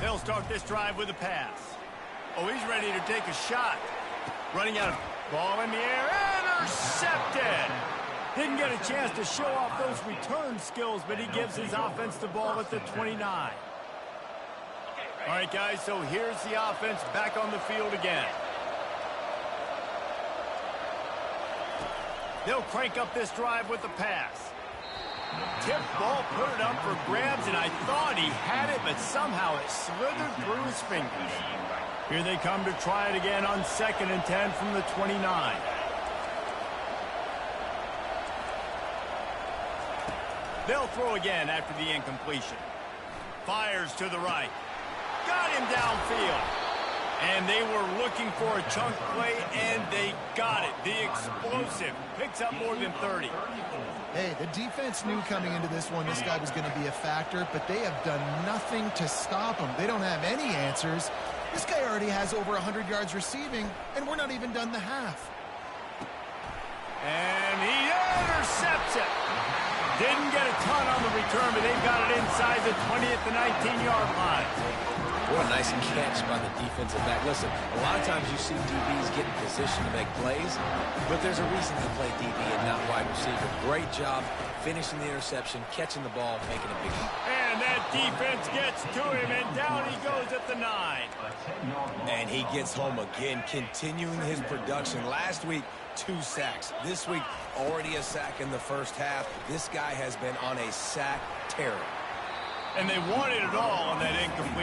They'll start this drive with a pass. Oh, he's ready to take a shot. Running out of ball in the air. Intercepted. Didn't get a chance to show off those return skills, but he gives his offense the ball at the 29. All right, guys, so here's the offense back on the field again. They'll crank up this drive with the pass. Tip ball, put it up for grabs, and I thought he had it, but somehow it slithered through his fingers. Here they come to try it again on 2nd and 10 from the 29. They'll throw again after the incompletion. Fires to the right. Got him downfield. And they were looking for a chunk play, and they got it. The explosive picks up more than 30. Hey, the defense knew coming into this one this guy was going to be a factor, but they have done nothing to stop him. They don't have any answers. This guy already has over 100 yards receiving, and we're not even done the half. And he intercepts it. Didn't get a ton on the return, but they've got it inside the 20 at the 19-yard line. What a nice catch by the defensive back. Listen, a lot of times you see DBs get in position to make plays, but there's a reason to play DB and not wide receiver. Great job finishing the interception, catching the ball, making a big one. And that defense gets to him, and down he goes at the 9. And he gets home again, continuing his production. Last week, 2 sacks. This week, already a sack in the first half. This guy has been on a sack tear. And they wanted it all on that incomplete